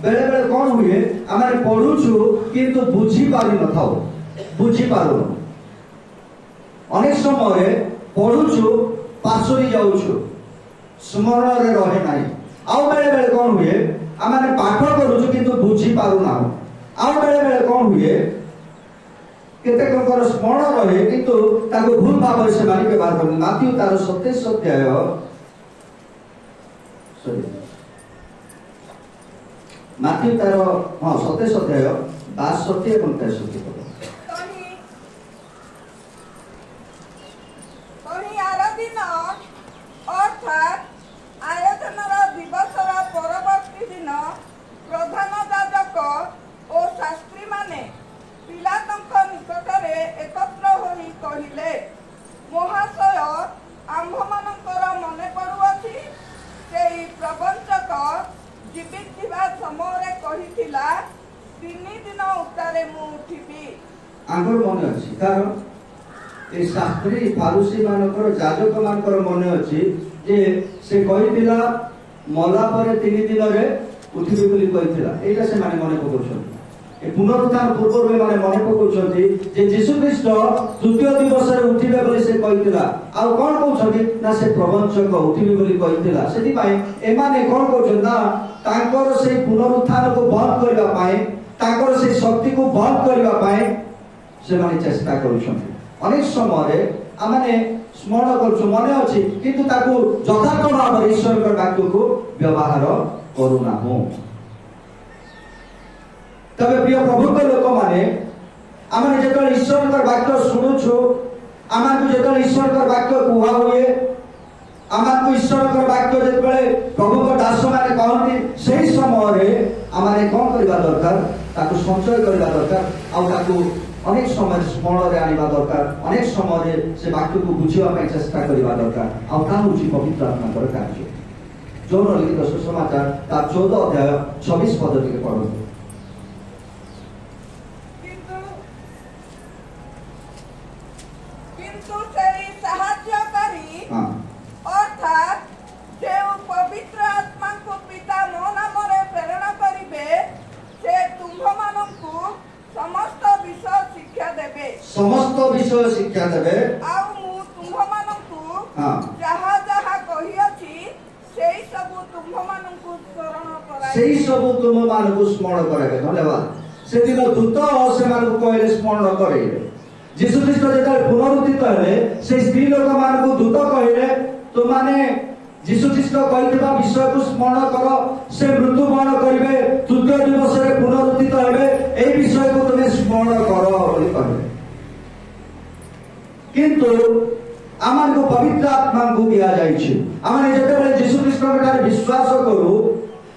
बेले बेले कौन हुए आमे पढुछु किंतु बुझी पारि न थाओ बुझी पारो अनेक समय पढुछु पासरी जाउछु स्मरण रे रहे नाही आउ बेले बेले कौन हुए आमे पाठ करूछु किंतु बुझी पारो ना आउ बेले बेले कौन हुए केते कोकर स्मरण रहे किंतु ताको भूल भाव से मानि व्यवहार करन माथ्यू तार 27 अध्याय सॉरी माथ्यू तार हां 27 अध्याय 62 এবং 63 पद तोही आराधन अर्थात आयोजनर दिवसर परवर्ती दिन प्रधान याजक जीवित थिबा समय कहिथिला 3 दिन उत्तारे मु उठिबी। आंगर मन अछि कारण ए शास्त्री फारुसी मानकर जाजक मानकर मन अछि जे से कहिथिला मला परे 3 दिन रे उठिबी बोली कहिथिला। एटा से माने मन पकोछन ए पुनरुत्थान पूर्व में माने मन पकोछथि जे यीशु ख्रीष्ट तृतीय दिवस रे उठिबे बोली से कहिथिला। आ कोन कहउछथि ना से प्रवंचक उठिबे बोली कहिथिला। सेति पई ए माने कोन कहउछन ना तांकर से पुनरुत्थान को बंद करबा पाए तांकर से शक्ति को बंद करबा पाए से माने चेष्टा करूछथि। अनेक समय आमने स्मरण करछु मने अछि किंतु ताकू यथार्थ भाव ईश्वर के वाक्य को व्यवहार करूना हो। तबे प्रिय प्रभु के लोक माने आमने जेतल ईश्वर के वाक्य सुनुछु आमान को जेतल ईश्वर के वाक्य कुहा हुए आमान को ईश्वर के वाक्य जेतबेले प्रभु के दास माने कहंती सेही समय रे आमाने कोन करबा दरकार ताकू संचय करबा दरकार आ ताकू अनेक समय स्मरण रे आनिबा दरकार अनेक समय रे से वाक्य को बुझिबा पय चेष्टा करबा दरकार आ ता होची पवित्र आत्मा कर कार्य। जौन लिखित सुसमाचार ता 14 अध्याय 26 पद के पढो। किंतु सेही सहायकारी अर्थात जे पवित्र आत्मा को पिता मो नाम रे प्रेरणा करिवे से तुम मानकु समस्त विषय शिक्षा देबे आ मु तुम मानकु जहा जहा कहि अछि सेही सब तुम मानकु स्मरण कराइबे। धन्यवाद। से दिन दूत से मानकु कहले स्मरण कराइबे। यीशु ख्रीष्ट जेतले पुनरुत्थित हेले से स्त्री लोक मानकु दूत कहले तो माने यीशु ख्रीष्ट कहितबा विषय को स्मरण करो से मृत्युवरण करिवे तृतीय दिवस रे पुनरुत्थित हेबे ए विषय को तुमे स्मरण करो बोली कहले। किंतु आमान को पवित्र आत्मा को दिया जाइछि। आमाने जेतेबेले यीशु ख्रीष्ट रे विश्वास करू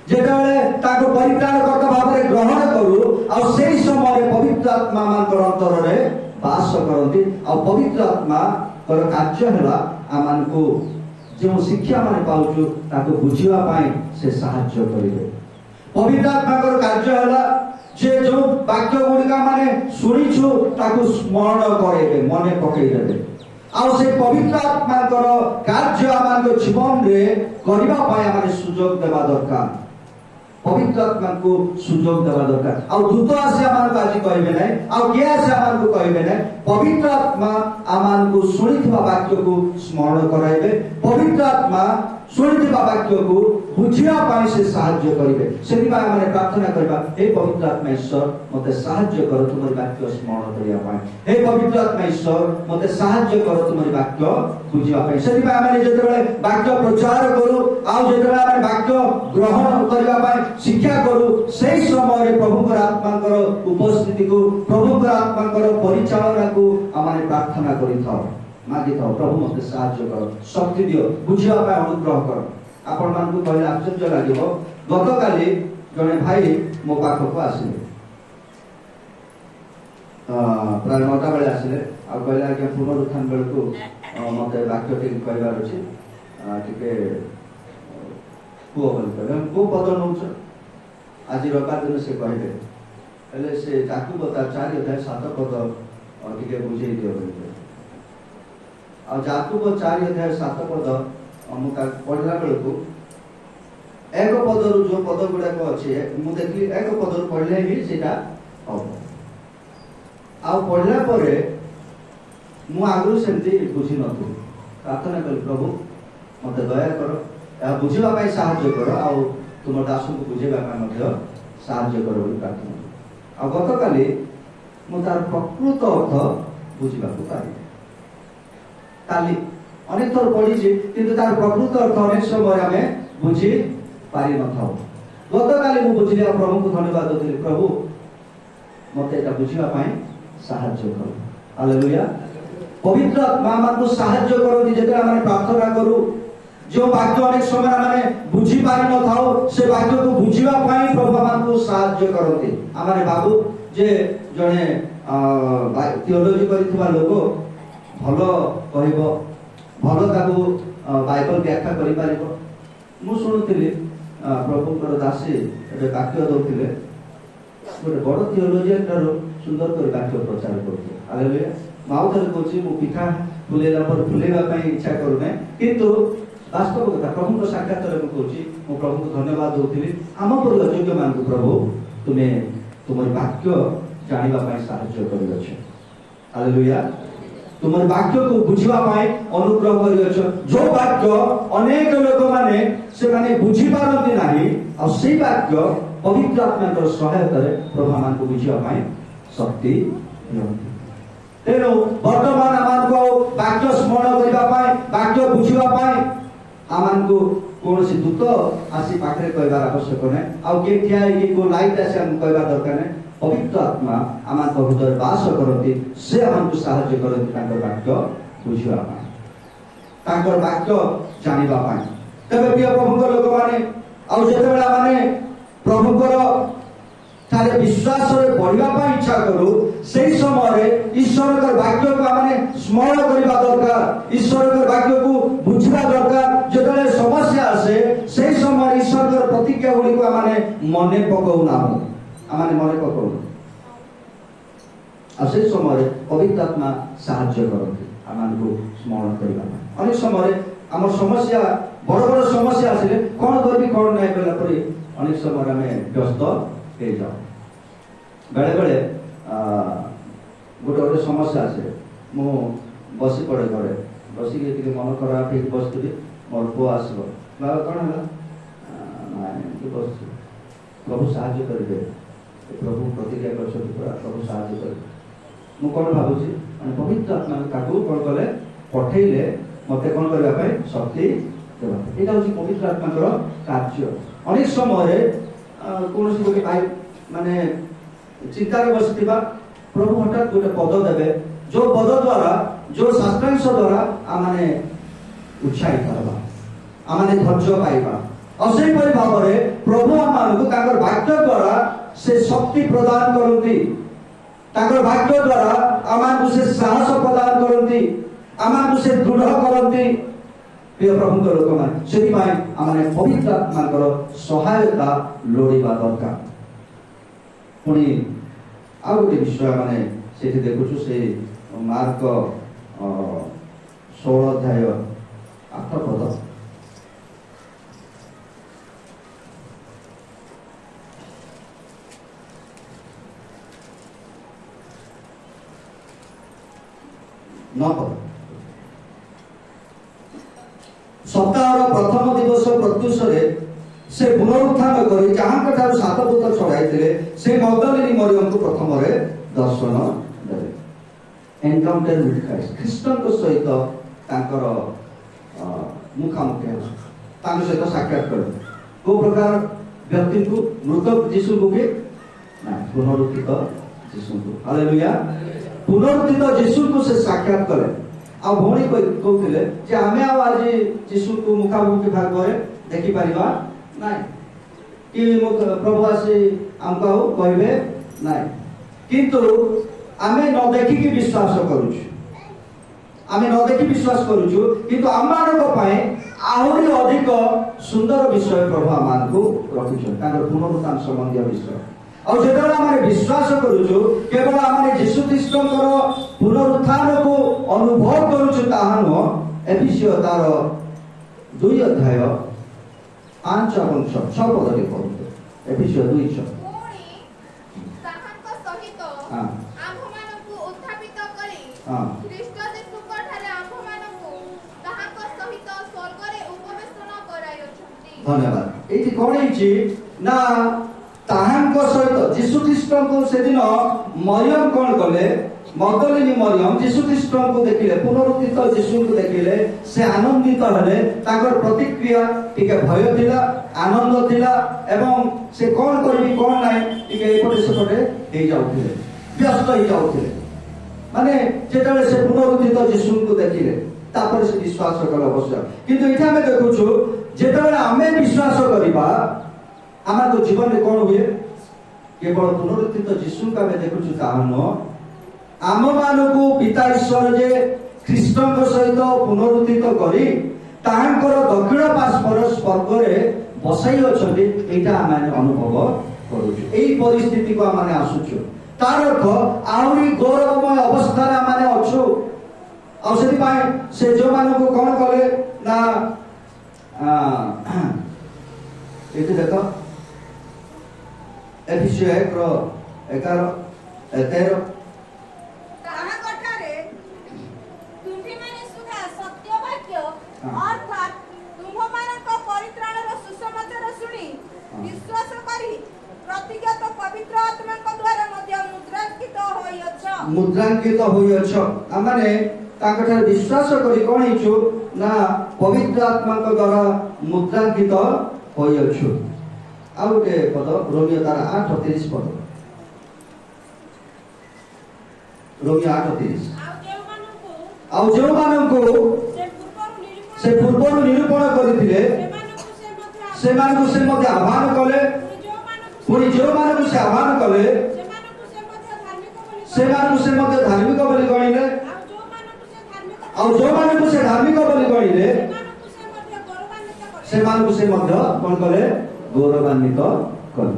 जेतेबेले ताको परित्राण करता भाव रे ग्रहण करू आ सेही समय पवित्र आत्मा मानकर अंतर रे वास करती आ पवित्र आत्मा कर कार्य हला आमान को जो शिक्षा माने पाउछु ताको बुझिबा पाए से सहायता करिवे। पवित्र आत्मा कर कार्य हला जे जो वाक्य गुडिका माने सुनिछु ताको स्मरण करेबे मने पकई देबे आ से पवित्र आत्मा कर कार्य आमान को जीवन रे करिबा पाए माने सुयोग देबा दरकार। पवित्र आत्मा को सुयोग देवा दरकार। आ दूत आसे आमान को आज कहबे नै आ के आसे आमान को कहबे नै पवित्र आत्मा आमान को सुनिथिबा वाक्य को स्मरण कराइबे। पवित्र आत्मा सुनिथिबा वाक्य को बुझिया पाई से सहायता करिवे। सेति बा माने प्रार्थना करबा हे पवित्र आत्मा ईश्वर मते सहायता करो तुमर वाक्य स्मरण करिया पाई। हे पवित्र आत्मा ईश्वर मते सहायता करो तुमर वाक्य बुझिया पाई। सेति बा माने जेतेबेले वाक्य प्रचार करू आ जेतेबेले माने वाक्य ग्रहण करिया पाई शिक्षा करू सेही समय प्रभु आत्मा उपस्थिति को प्रभु आत्मा परिचालना को आमाने प्रार्थना करि थाओ मागी थाओ। प्रभु मते सहायता करो शक्ति दियो बुझिया पाए अनुग्रह करो। आपण मान को कहले आश्चर्य लागिबो गतकाली जने भाई मो पाख को आसिले प्राय 9टा बेले आसिले आ कहले कि पुनरुत्थान बेल को मते वाक्य टिक कहबार अछि टिके को बोल कहले को पद नउछ आज रविवार दिन से कहले हेले से ताकू बता 4 अध्याय 7 पद टिके बुझेई दियो बोले आ जाकूब 4 अध्याय 7 पद मुता पढ़ला बेल को एक पदरु जो पद गुडा को अछि मु देखली एक पदरु पढ़ले भी सेटा हबो आ पढ़ला परे मु आगु सेंती बुझी नथु प्रार्थना कल प्रभु मते दया करो आ बुझिबा पई सहायता करो आ तुम दास को बुझेबा पई मते सहायता करो बोली प्रार्थना आ गतकाली मु तार प्रकृत अर्थ बुझिबा को पारि काली अनेक थर पढ़ी किंतु तार प्रकृत अर्थ अनेक समय हमें बुझी पारि न थाओ। गतकाली मु बुझिली प्रभु को धन्यवाद देली प्रभु मते एटा बुझिबा पई सहायता करो। हालेलुया। पवित्र आत्मा मान को सहायता करो जेते माने प्रार्थना करू जो वाक्य अनेक समय माने बुझी पारि न थाओ से वाक्य को बुझिबा पई प्रभु मान को सहायता करते। आमाने बाबू जे जने थियोलॉजी करितबा लोक भलो कहइबो भलो ताकू बाइबल व्याख्या करि पारिबो मु सुनुतिली प्रभुଙ୍କର ଦାସୀ ଏବେ ବାକ୍ୟ ଦଉଥିଲେ ଗୋଟେ ବଡ଼ ଥିଓଲୋଜିଆନ ଠାରୁ ସୁନ୍ଦର କରି ବାକ୍ୟ ପ୍ରଚାର କରୁଥିଲେ। ହାଲେଲୁୟା। ମୁଁ ଆଉ ଥରେ କହୁଛି, ମୁଁ ପିଠା ଫୁଲେଇଲା ପରେ ଫୁଲେଇବା ପାଇଁ ଇଚ୍ଛା କରୁନାହିଁ, କିନ୍ତୁ ବାସ୍ତବ କଥା ପ୍ରଭୁଙ୍କ ସାକ୍ଷାତରେ ମୁଁ କହୁଛି, ମୁଁ ପ୍ରଭୁଙ୍କୁ ଧନ୍ୟବାଦ ଦଉଥିଲି। ଆମ ପରି ଅଯୋଗ୍ୟ ମାନଙ୍କୁ ପ୍ରଭୁ ତୁମେ ତୁମର ବାକ୍ୟ ଜାଣିବା ପାଇଁ ସାହାଯ୍ୟ କରିଅଛ। ହାଲେଲୁୟା। ତୁମର ବାକ୍ୟକୁ ବୁଝିବା ପାଇଁ ଅନୁଗ୍ରହ କରିଅଛ। ଯୋଉ ବାକ୍ୟ ଅନେକ ଲୋକମାନେ ସେମାନେ ବୁଝିପାରନ୍ତି ନାହିଁ, ଆଉ ସେଇ ବାକ୍ୟ ପବିତ୍ର ଆତ୍ମାଙ୍କର ସହାୟତାରେ ପ୍ରଭୁ ଆମକୁ ବୁଝିବା ପାଇଁ ଶକ୍ତି ଦିଅନ୍ତି। ତେଣୁ ବର୍ତ୍ତମାନ ଆମକୁ ବାକ୍ୟ ସ୍ମରଣ କରିବା ପାଇଁ, ବାକ୍ୟ ବୁଝିବା ପାଇଁ ଆମକୁ କୌଣସି ଦୂତ ଆସି ପାଖରେ କହିବାର ଆବଶ୍ୟକ ନାହିଁ, ଆଉ କିଏ ଠିଆ ହେଇକି କୋଉ ଲାଇଟ୍ ଆସି ଆମକୁ କହିବା ଦରକାର ନାହିଁ। ପବିତ୍ର ଆତ୍ମା ଆମ ହୃଦୟରେ ବାସ କରନ୍ତି, ସେ ଆମକୁ ସାହାଯ୍ୟ କରନ୍ତି ତାଙ୍କର ବାକ୍ୟ ବୁଝିବା ପାଇଁ, ତାଙ୍କର ବାକ୍ୟ ଜାଣିବା ପାଇଁ। ତେବେ ପ୍ରିୟ ପ୍ରଭୁଙ୍କ ଲୋକମାନେ, ଆଉ ଯେତେବେଳେ ଆମେ ପ୍ରଭୁଙ୍କର ଠାରେ ବିଶ୍ୱାସରେ ବଢିବା ପାଇଁ ଇଚ୍ଛା କରୁ, ସେଇ ସମୟରେ ଈଶ୍ୱରଙ୍କର ବାକ୍ୟକୁ ଆମେ ସ୍ମରଣ କରିବା ଦରକାର, ଈଶ୍ୱରଙ୍କର ବାକ୍ୟକୁ ବୁଝିବା ଦରକାର। ଯେତେବେଳେ ସମସ୍ୟା ଆସେ ସେଇ ସମୟରେ ଈଶ୍ୱରଙ୍କର ପ୍ରତିଜ୍ଞା ଗୁଡ଼ିକୁ ଆମେ ମନେ ପକାଉନାହୁଁ, ଆମେ ମନେ ପକାଉନୁ, ଆଉ ସେଇ ସମୟରେ ପବିତ୍ର ଆତ୍ମା ସାହାଯ୍ୟ କରନ୍ତି ଆମକୁ ସ୍ମରଣ କରିବା ପାଇଁ। ଅନେକ ସମୟରେ ଆମର ସମସ୍ୟା, ବଡ଼ ବଡ଼ ସମସ୍ୟା ଆସିଲେ କ'ଣ କରିବି କ'ଣ ନାହିଁ କହିଲା ପରେ ଅନେକ ସମୟରେ ଆମେ ବ୍ୟସ୍ତ ହେଇଯାଉ। ବେଳେବେଳେ ଗୋଟେ ଗୋଟେ ସମସ୍ୟା ଆସେ, ମୁଁ ବସି ପଡ଼େ ଘରେ, ବସିକି ଟିକେ ମନ ଖରାପ ହେଇକି ବସିଥିବି, ମୋର ପୁଅ ଆସିବ, ବାବା କ'ଣ ହେଲା, ନାଇଁ ଏମିତି ବସିଛି, ପ୍ରଭୁ ସାହାଯ୍ୟ କରିବେ, ପ୍ରଭୁ ପ୍ରତିଜ୍ଞା କରିଛନ୍ତି ପୁରା, ପ୍ରଭୁ ସାହାଯ୍ୟ କରିବେ। ମୁଁ କ'ଣ ଭାବୁଛି, ମାନେ ପବିତ୍ର ଆତ୍ମା ତାକୁ କ'ଣ କଲେ, ପଠେଇଲେ ମୋତେ କ'ଣ କରିବା ପାଇଁ ଶକ୍ତି ଦେବା। ଏଇଟା ହେଉଛି ପବିତ୍ର ଆତ୍ମାଙ୍କର କାର୍ଯ୍ୟ। ଅନେକ ସମୟରେ କୌଣସି ଗୋଟେ ଭାଇ ମାନେ ଚିନ୍ତାରେ ବସିଥିବା, ପ୍ରଭୁ ହଠାତ୍ ଗୋଟେ ପଦ ଦେବେ, ଯୋଉ ପଦ ଦ୍ୱାରା, ଯୋଉ ଶାସ୍ତ୍ରାଂଶ ଦ୍ୱାରା ଆମେ ଉତ୍ସାହିତ ହେବା, ଆମେ ଧୈର୍ଯ୍ୟ ପାଇବା। ଆଉ ସେହିପରି ଭାବରେ ପ୍ରଭୁ ଆମମାନଙ୍କୁ ତାଙ୍କର ବାକ୍ୟ ଦ୍ୱାରା ସେ ଶକ୍ତି ପ୍ରଦାନ କରନ୍ତି, ତାଙ୍କର ବାକ୍ୟ ଦ୍ୱାରା ଆମକୁ ସେ ସାହସ ପ୍ରଦାନ କରନ୍ତି, ଆମକୁ ସେ ଦୃଢ଼ କରନ୍ତି। ପ୍ରିୟ ପ୍ରଭୁଙ୍କ ଲୋକମାନେ, ସେଥିପାଇଁ ଆମେ ପବିତ୍ର ଆତ୍ମାଙ୍କର ସହାୟତା ଲୋଡ଼ିବା ଦରକାର। ପୁଣି ଆଉ ଗୋଟେ ବିଷୟ ମାନେ ସେଠି ଦେଖୁଛୁ, ସେ ମାର୍କ 16 ଅଧ୍ୟାୟ 8 ପଦ। ସପ୍ତାହର ପ୍ରଥମ ଦିବସ ପ୍ରତ୍ୟୁଷରେ ସେ ପୁନରୁତ୍ଥାନ କରି ଯାହାଙ୍କ ଠାରୁ 7 ଭୂତ ଛଡ଼ାଇଥିଲେ ସେ ମଗଦଲିନୀ ମରିୟମଙ୍କୁ ପ୍ରଥମରେ ଦର୍ଶନ ଦେଲେ। ଏନକାଉଣ୍ଟର ୱିଥ୍ କ୍ରାଇଷ୍ଟ, ଖ୍ରୀଷ୍ଟଙ୍କ ସହିତ ତାଙ୍କର ମୁଖାମୁଖି ହେଲା, ତାଙ୍କ ସହିତ ସାକ୍ଷାତ କଲେ। କୋଉ ପ୍ରକାର ବ୍ୟକ୍ତିଙ୍କୁ? ମୃତ ଯୀଶୁଙ୍କୁ କି ନା, ପୁନରୁତ୍ଥିତ ଯୀଶୁଙ୍କୁ। ହାଲେଲୁୟା। ପୁନରୁତ୍ଥିତ ଯୀଶୁଙ୍କୁ ସେ ସାକ୍ଷାତ କଲେ। ଆଉ ଭଉଣୀ କହୁଥିଲେ ଯେ ଆମେ ଆଉ ଆଜି ଯୀଶୁଙ୍କୁ ମୁଖାମୁଖି ଭାବରେ ଦେଖିପାରିବା ନାହିଁ, କି ପ୍ରଭୁ ଆସି ଆମକୁ ଆଉ କହିବେ ନାହିଁ, କିନ୍ତୁ ଆମେ ନ ଦେଖିକି ବିଶ୍ୱାସ କରୁଛୁ, ଆମେ ନ ଦେଖି ବିଶ୍ୱାସ କରୁଛୁ, କିନ୍ତୁ ଆମମାନଙ୍କ ପାଇଁ ଆହୁରି ଅଧିକ ସୁନ୍ଦର ବିଷୟ ପ୍ରଭୁ ଆମମାନଙ୍କୁ ରଖିଛନ୍ତି, ତାଙ୍କର ପୁନରୁତ୍ଥାନ ସମ୍ବନ୍ଧୀୟ ବିଷୟ। ଆଉ ଯେତେବେଳେ ଆମେ ବିଶ୍ୱାସ କରୁଛୁ, କେବଳ ଆମେ ଯୀଶୁ ଖ୍ରୀଷ୍ଟଙ୍କର ପୁନରୁତ୍ଥାନକୁ ଅନୁଭବ କରୁଛୁ ତାହା ନୁହଁ। ଏଫେସୀୟ ତାର 2 ଅଧ୍ୟାୟ 5 ଏବଂ 6 ପଦରେ କହୁଛୁ। ଏଫେସୀୟ 2:6। ଧନ୍ୟବାଦ। ଏଇଠି କ'ଣ ହେଇଛି ନା, ତାହାଙ୍କ ସହିତ ଯୀଶୁ ଖ୍ରୀଷ୍ଟଙ୍କୁ ସେଦିନ ମରିୟମ କ'ଣ କଲେ, ମଗଦଲିନୀ ମରିୟମ ଯୀଶୁ ଖ୍ରୀଷ୍ଟଙ୍କୁ ଦେଖିଲେ, ପୁନରୁତ୍ଥିତ ଯୀଶୁଙ୍କୁ ଦେଖିଲେ, ସେ ଆନନ୍ଦିତ ହେଲେ। ତାଙ୍କର ପ୍ରତିକ୍ରିୟା ଟିକେ ଭୟ ଥିଲା, ଆନନ୍ଦ ଥିଲା, ଏବଂ ସେ କ'ଣ କରିବି କ'ଣ ନାହିଁ ଟିକେ ଏପଟେ ସେପଟେ ହେଇଯାଉଥିଲେ, ବ୍ୟସ୍ତ ହେଇଯାଉଥିଲେ। ମାନେ ଯେତେବେଳେ ସେ ପୁନରୁତ୍ଥିତ ଯୀଶୁଙ୍କୁ ଦେଖିଲେ, ତାପରେ ସେ ବିଶ୍ୱାସ କଲେ ଅବଶ୍ୟ। କିନ୍ତୁ ଏଠି ଆମେ ଦେଖୁଛୁ, ଯେତେବେଳେ ଆମେ ବିଶ୍ୱାସ କରିବା, ଆମର ଜୀବନରେ କ'ଣ ହୁଏ? କେବଳ ପୁନରୁତ୍ଥିତ ଯୀଶୁଙ୍କୁ ଆମେ ଦେଖୁଛୁ ତାହା ନୁହଁ, ଆମମାନଙ୍କୁ ପିତା ଈଶ୍ୱର ଯେ ଖ୍ରୀଷ୍ଟଙ୍କ ସହିତ ପୁନରୁତ୍ଥିତ କରି ତାହାଙ୍କର ଦକ୍ଷିଣ ପାର୍ଶ୍ୱର ସ୍ୱର୍ଗରେ बसाई अच्छे यहाँ आम अनुभव करुचु यही परिस्थिति को आम आसुचु तार अर्थ आहरी गौरवमय अवस्था आम अच्छु से जो मान को कौन कले ना ये देख एफिसियो 1:11-13 मुद्रांकित होने विश्वास करी कौन ना पवित्र आत्मा द्वारा मुद्रांकित होइछु आ गोटे पद रोमियो तार 8:30 पद रोमियो 8:30 आउ जो माननको से पूर्व निरूपण करथिले से मानकु से मध्य आह्वान कले पुणी जो मानकु से आह्वान कले से मानकु से मध्य धार्मिक बोली गणिले आउ जो मानकु से धार्मिक बोली गणिले से मानकु से मध्य कोन कले गौरवान्वित कले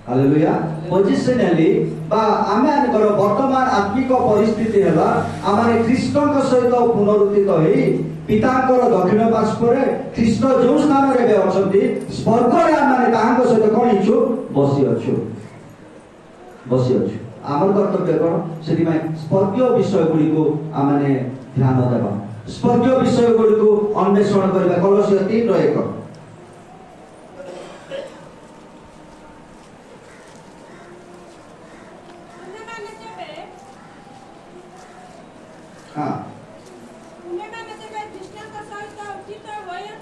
हालेलुया पोजिशनली बा आमेनकर वर्तमान आत्मिक परिस्थिति हला आमाने ख्रीष्टଙ୍କ सहित पुनरुत्थित होई पिताଙ୍କର दक्षिण पार्श्वरे ख्रीष्ट जो स्थान रे अछंती स्वर्ग रे आमाने ताहाଙ୍କ सहित कोन हिचु बसी अछु आमर कर्तव्य कोन सेति में स्वर्गीय विषय गुडी को आमाने ध्यान देबा स्वर्गीय विषय गुडी को अन्वेषण करबा कलोसियो 3:1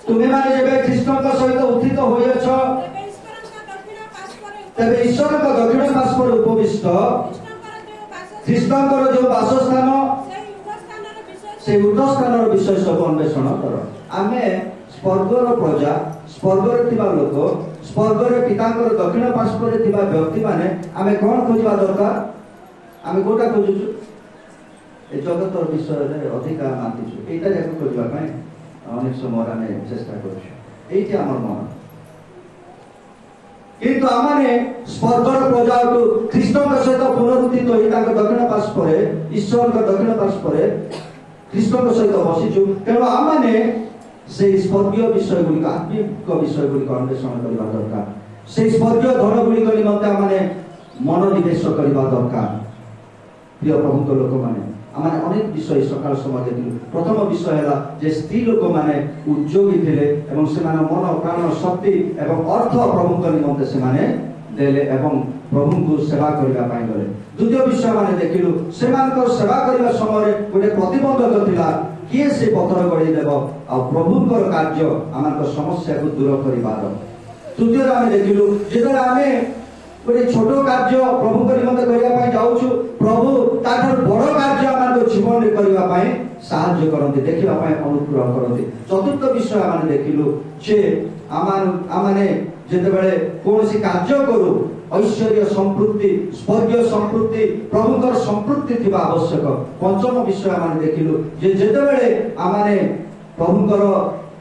तुम्हें माने जब ख्रीष्टଙ୍କ सहित उत्थित होइछ तबे ईश्वर का दक्षिण पार्श्वर उपविष्ट ख्रीष्टଙ୍କର जो वासस्थान से ऊर्ध्व स्थान विषय सब अन्वेषण कर आमे स्वर्गर प्रजा स्वर्गर थिबा लोक स्वर्गर पिताଙ୍କର दक्षिण पार्श्वर थिबा व्यक्ति माने आमे कोन खोजबा दरकार आमे कोटा खोजुछु ए जगतर विषय रे अधिका मातिछु एटा जाको खोजबा पय अनेक समय आमे चेष्टा करूछु एठी हमर मन किंतु आमाने स्वर्गर प्रजा ख्रीष्टଙ୍କ सहित पुनरुत्थित होई ताଙ୍କ दक्षिण पार्श्वरे ईश्वरଙ୍କ दक्षिण पार्श्वरे ख्रीष्टଙ୍କ सहित बसिछु तेणु आमाने से स्वर्गीय विषय गुडी आत्मिक विषय गुडी अन्वेषण करबा दरकार से स्वर्गीय धन गुडी निमंते आमाने मनोनिवेश करबा दरकार प्रिय प्रभु लोक माने आमाने अनेक विषय सकाल समय देखिलु प्रथम विषय है जे स्त्री लोक माने उद्योगी थिले एवं से माने मन प्राण शक्ति एवं अर्थ प्रभु को निमंते से माने देले एवं प्रभु को सेवा करबा पाई गले द्वितीय विषय माने देखिलु से मानकर सेवा करबा समय गोटे प्रतिबंधक थिला किए से पत्थर गड़ी देबो आ प्रभु को कार्य आमानक समस्या को दूर करिबार तृतीय आमे देखिलु जेतरा आमे गोटे छोट कार्य प्रभु को निमंते करिया पाई जाउछु प्रभु ताकर बड़ कार्य आमानक जीवन रे करिया पाई साहाय्य करते देखिबा पाई अनुग्रह करते चतुर्थ विषय आमाने देखिलु जे आमाने जेते बेले कोनसी कार्य करू ऐश्वर्य संपृक्ति स्वर्गीय संपृक्ति प्रभुकर संपृक्ति थिबा आवश्यक पंचम विषय आमाने देखिलु जे जेते बेले आमाने प्रभुकर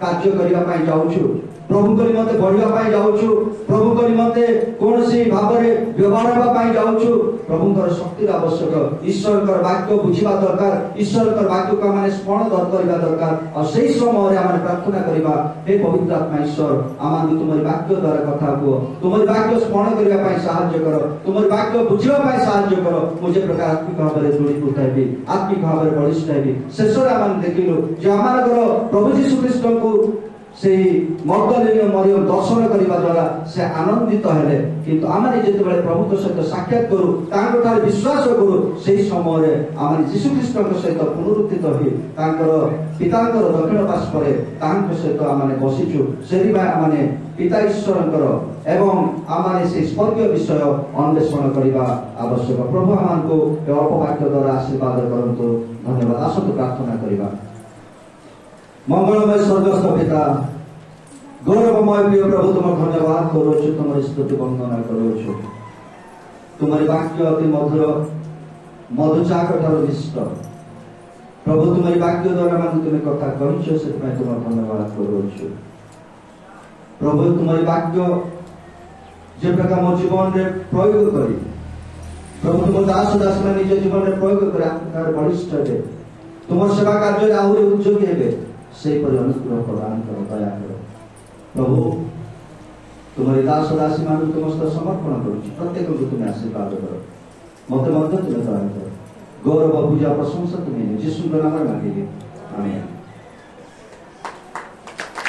कार्य करिया पाई जाउछु प्रभु को निमंते बढ़िया पाई जाउछु प्रभु को निमंते कोनसी भाबरे व्यवहार पाई जाउछु प्रभुकर शक्ति आवश्यक ईश्वरकर वाक्य बुझिबा दरकार ईश्वरकर वाक्य को माने स्मरण करबा दरकार और सही समय रे आमे प्रार्थना करबा हे पवित्र आत्मा ईश्वर आमान तुमर वाक्य द्वारा कथा को तुमर वाक्य स्मरण करबा पाई सहायता करो तुमर वाक्य बुझिबा पाई सहायता करो मुझे प्रकार आत्मिक भाबरे जोड़ी उठाइबी आत्मिक भाबरे बलिष्ठ हेबी शेषर आमान देखिलु जे आमानकर प्रभु यीशु ख्रीष्ट को से मगदलीन मरियम दर्शन करबा द्वारा से आनंदित हेले किंतु आमाने जेते बेले प्रभु को सहित साक्षात करू तांको थारे विश्वास करू सेही समय रे आमाने यीशु ख्रीष्ट को सहित पुनरुत्थित होई तांकर पितांकर दक्षिण पार्श्वरे तांको सहित आमाने बसिछु सेही भाई आमाने पिता ईश्वरंकर एवं आमाने से स्वर्गीय विषय अन्वेषण करबा आवश्यक प्रभु आमानको ए अपवाक्य द्वारा आशीर्वाद करंतु धन्यवाद आसतु प्रार्थना करबा मंगलमय स्वर्गस्थ पिता गौरवमय प्रिय प्रभु तुम धन्यवाद करो तुम स्तुति वंदना करो तुम्हारी वाक्य अति मधुर मधुचाक विशिष्ट प्रभु तुम्हारी वाक्य द्वारा मान तुम्हें कथा कहिछ से तुम धन्यवाद करो प्रभु तुम्हारी वाक्य जे प्रकार मो जीवन रे प्रयोग करी प्रभु तुम दास दास में निज जीवन रे प्रयोग कर बलिष्ठ हे तुम सेवा कार्य रे आहुरी उद्योगी हेबे से पर अनुग्रह प्रदान करो दया करो प्रभु तुम्हारी दास दासी मान तुम समर्पण करूँ प्रत्येक को तुम्हें आशीर्वाद करो मत तुम्हें दया करो गौरव पूजा प्रशंसा तुम्हें जिसु नाम मांगिए आमेन।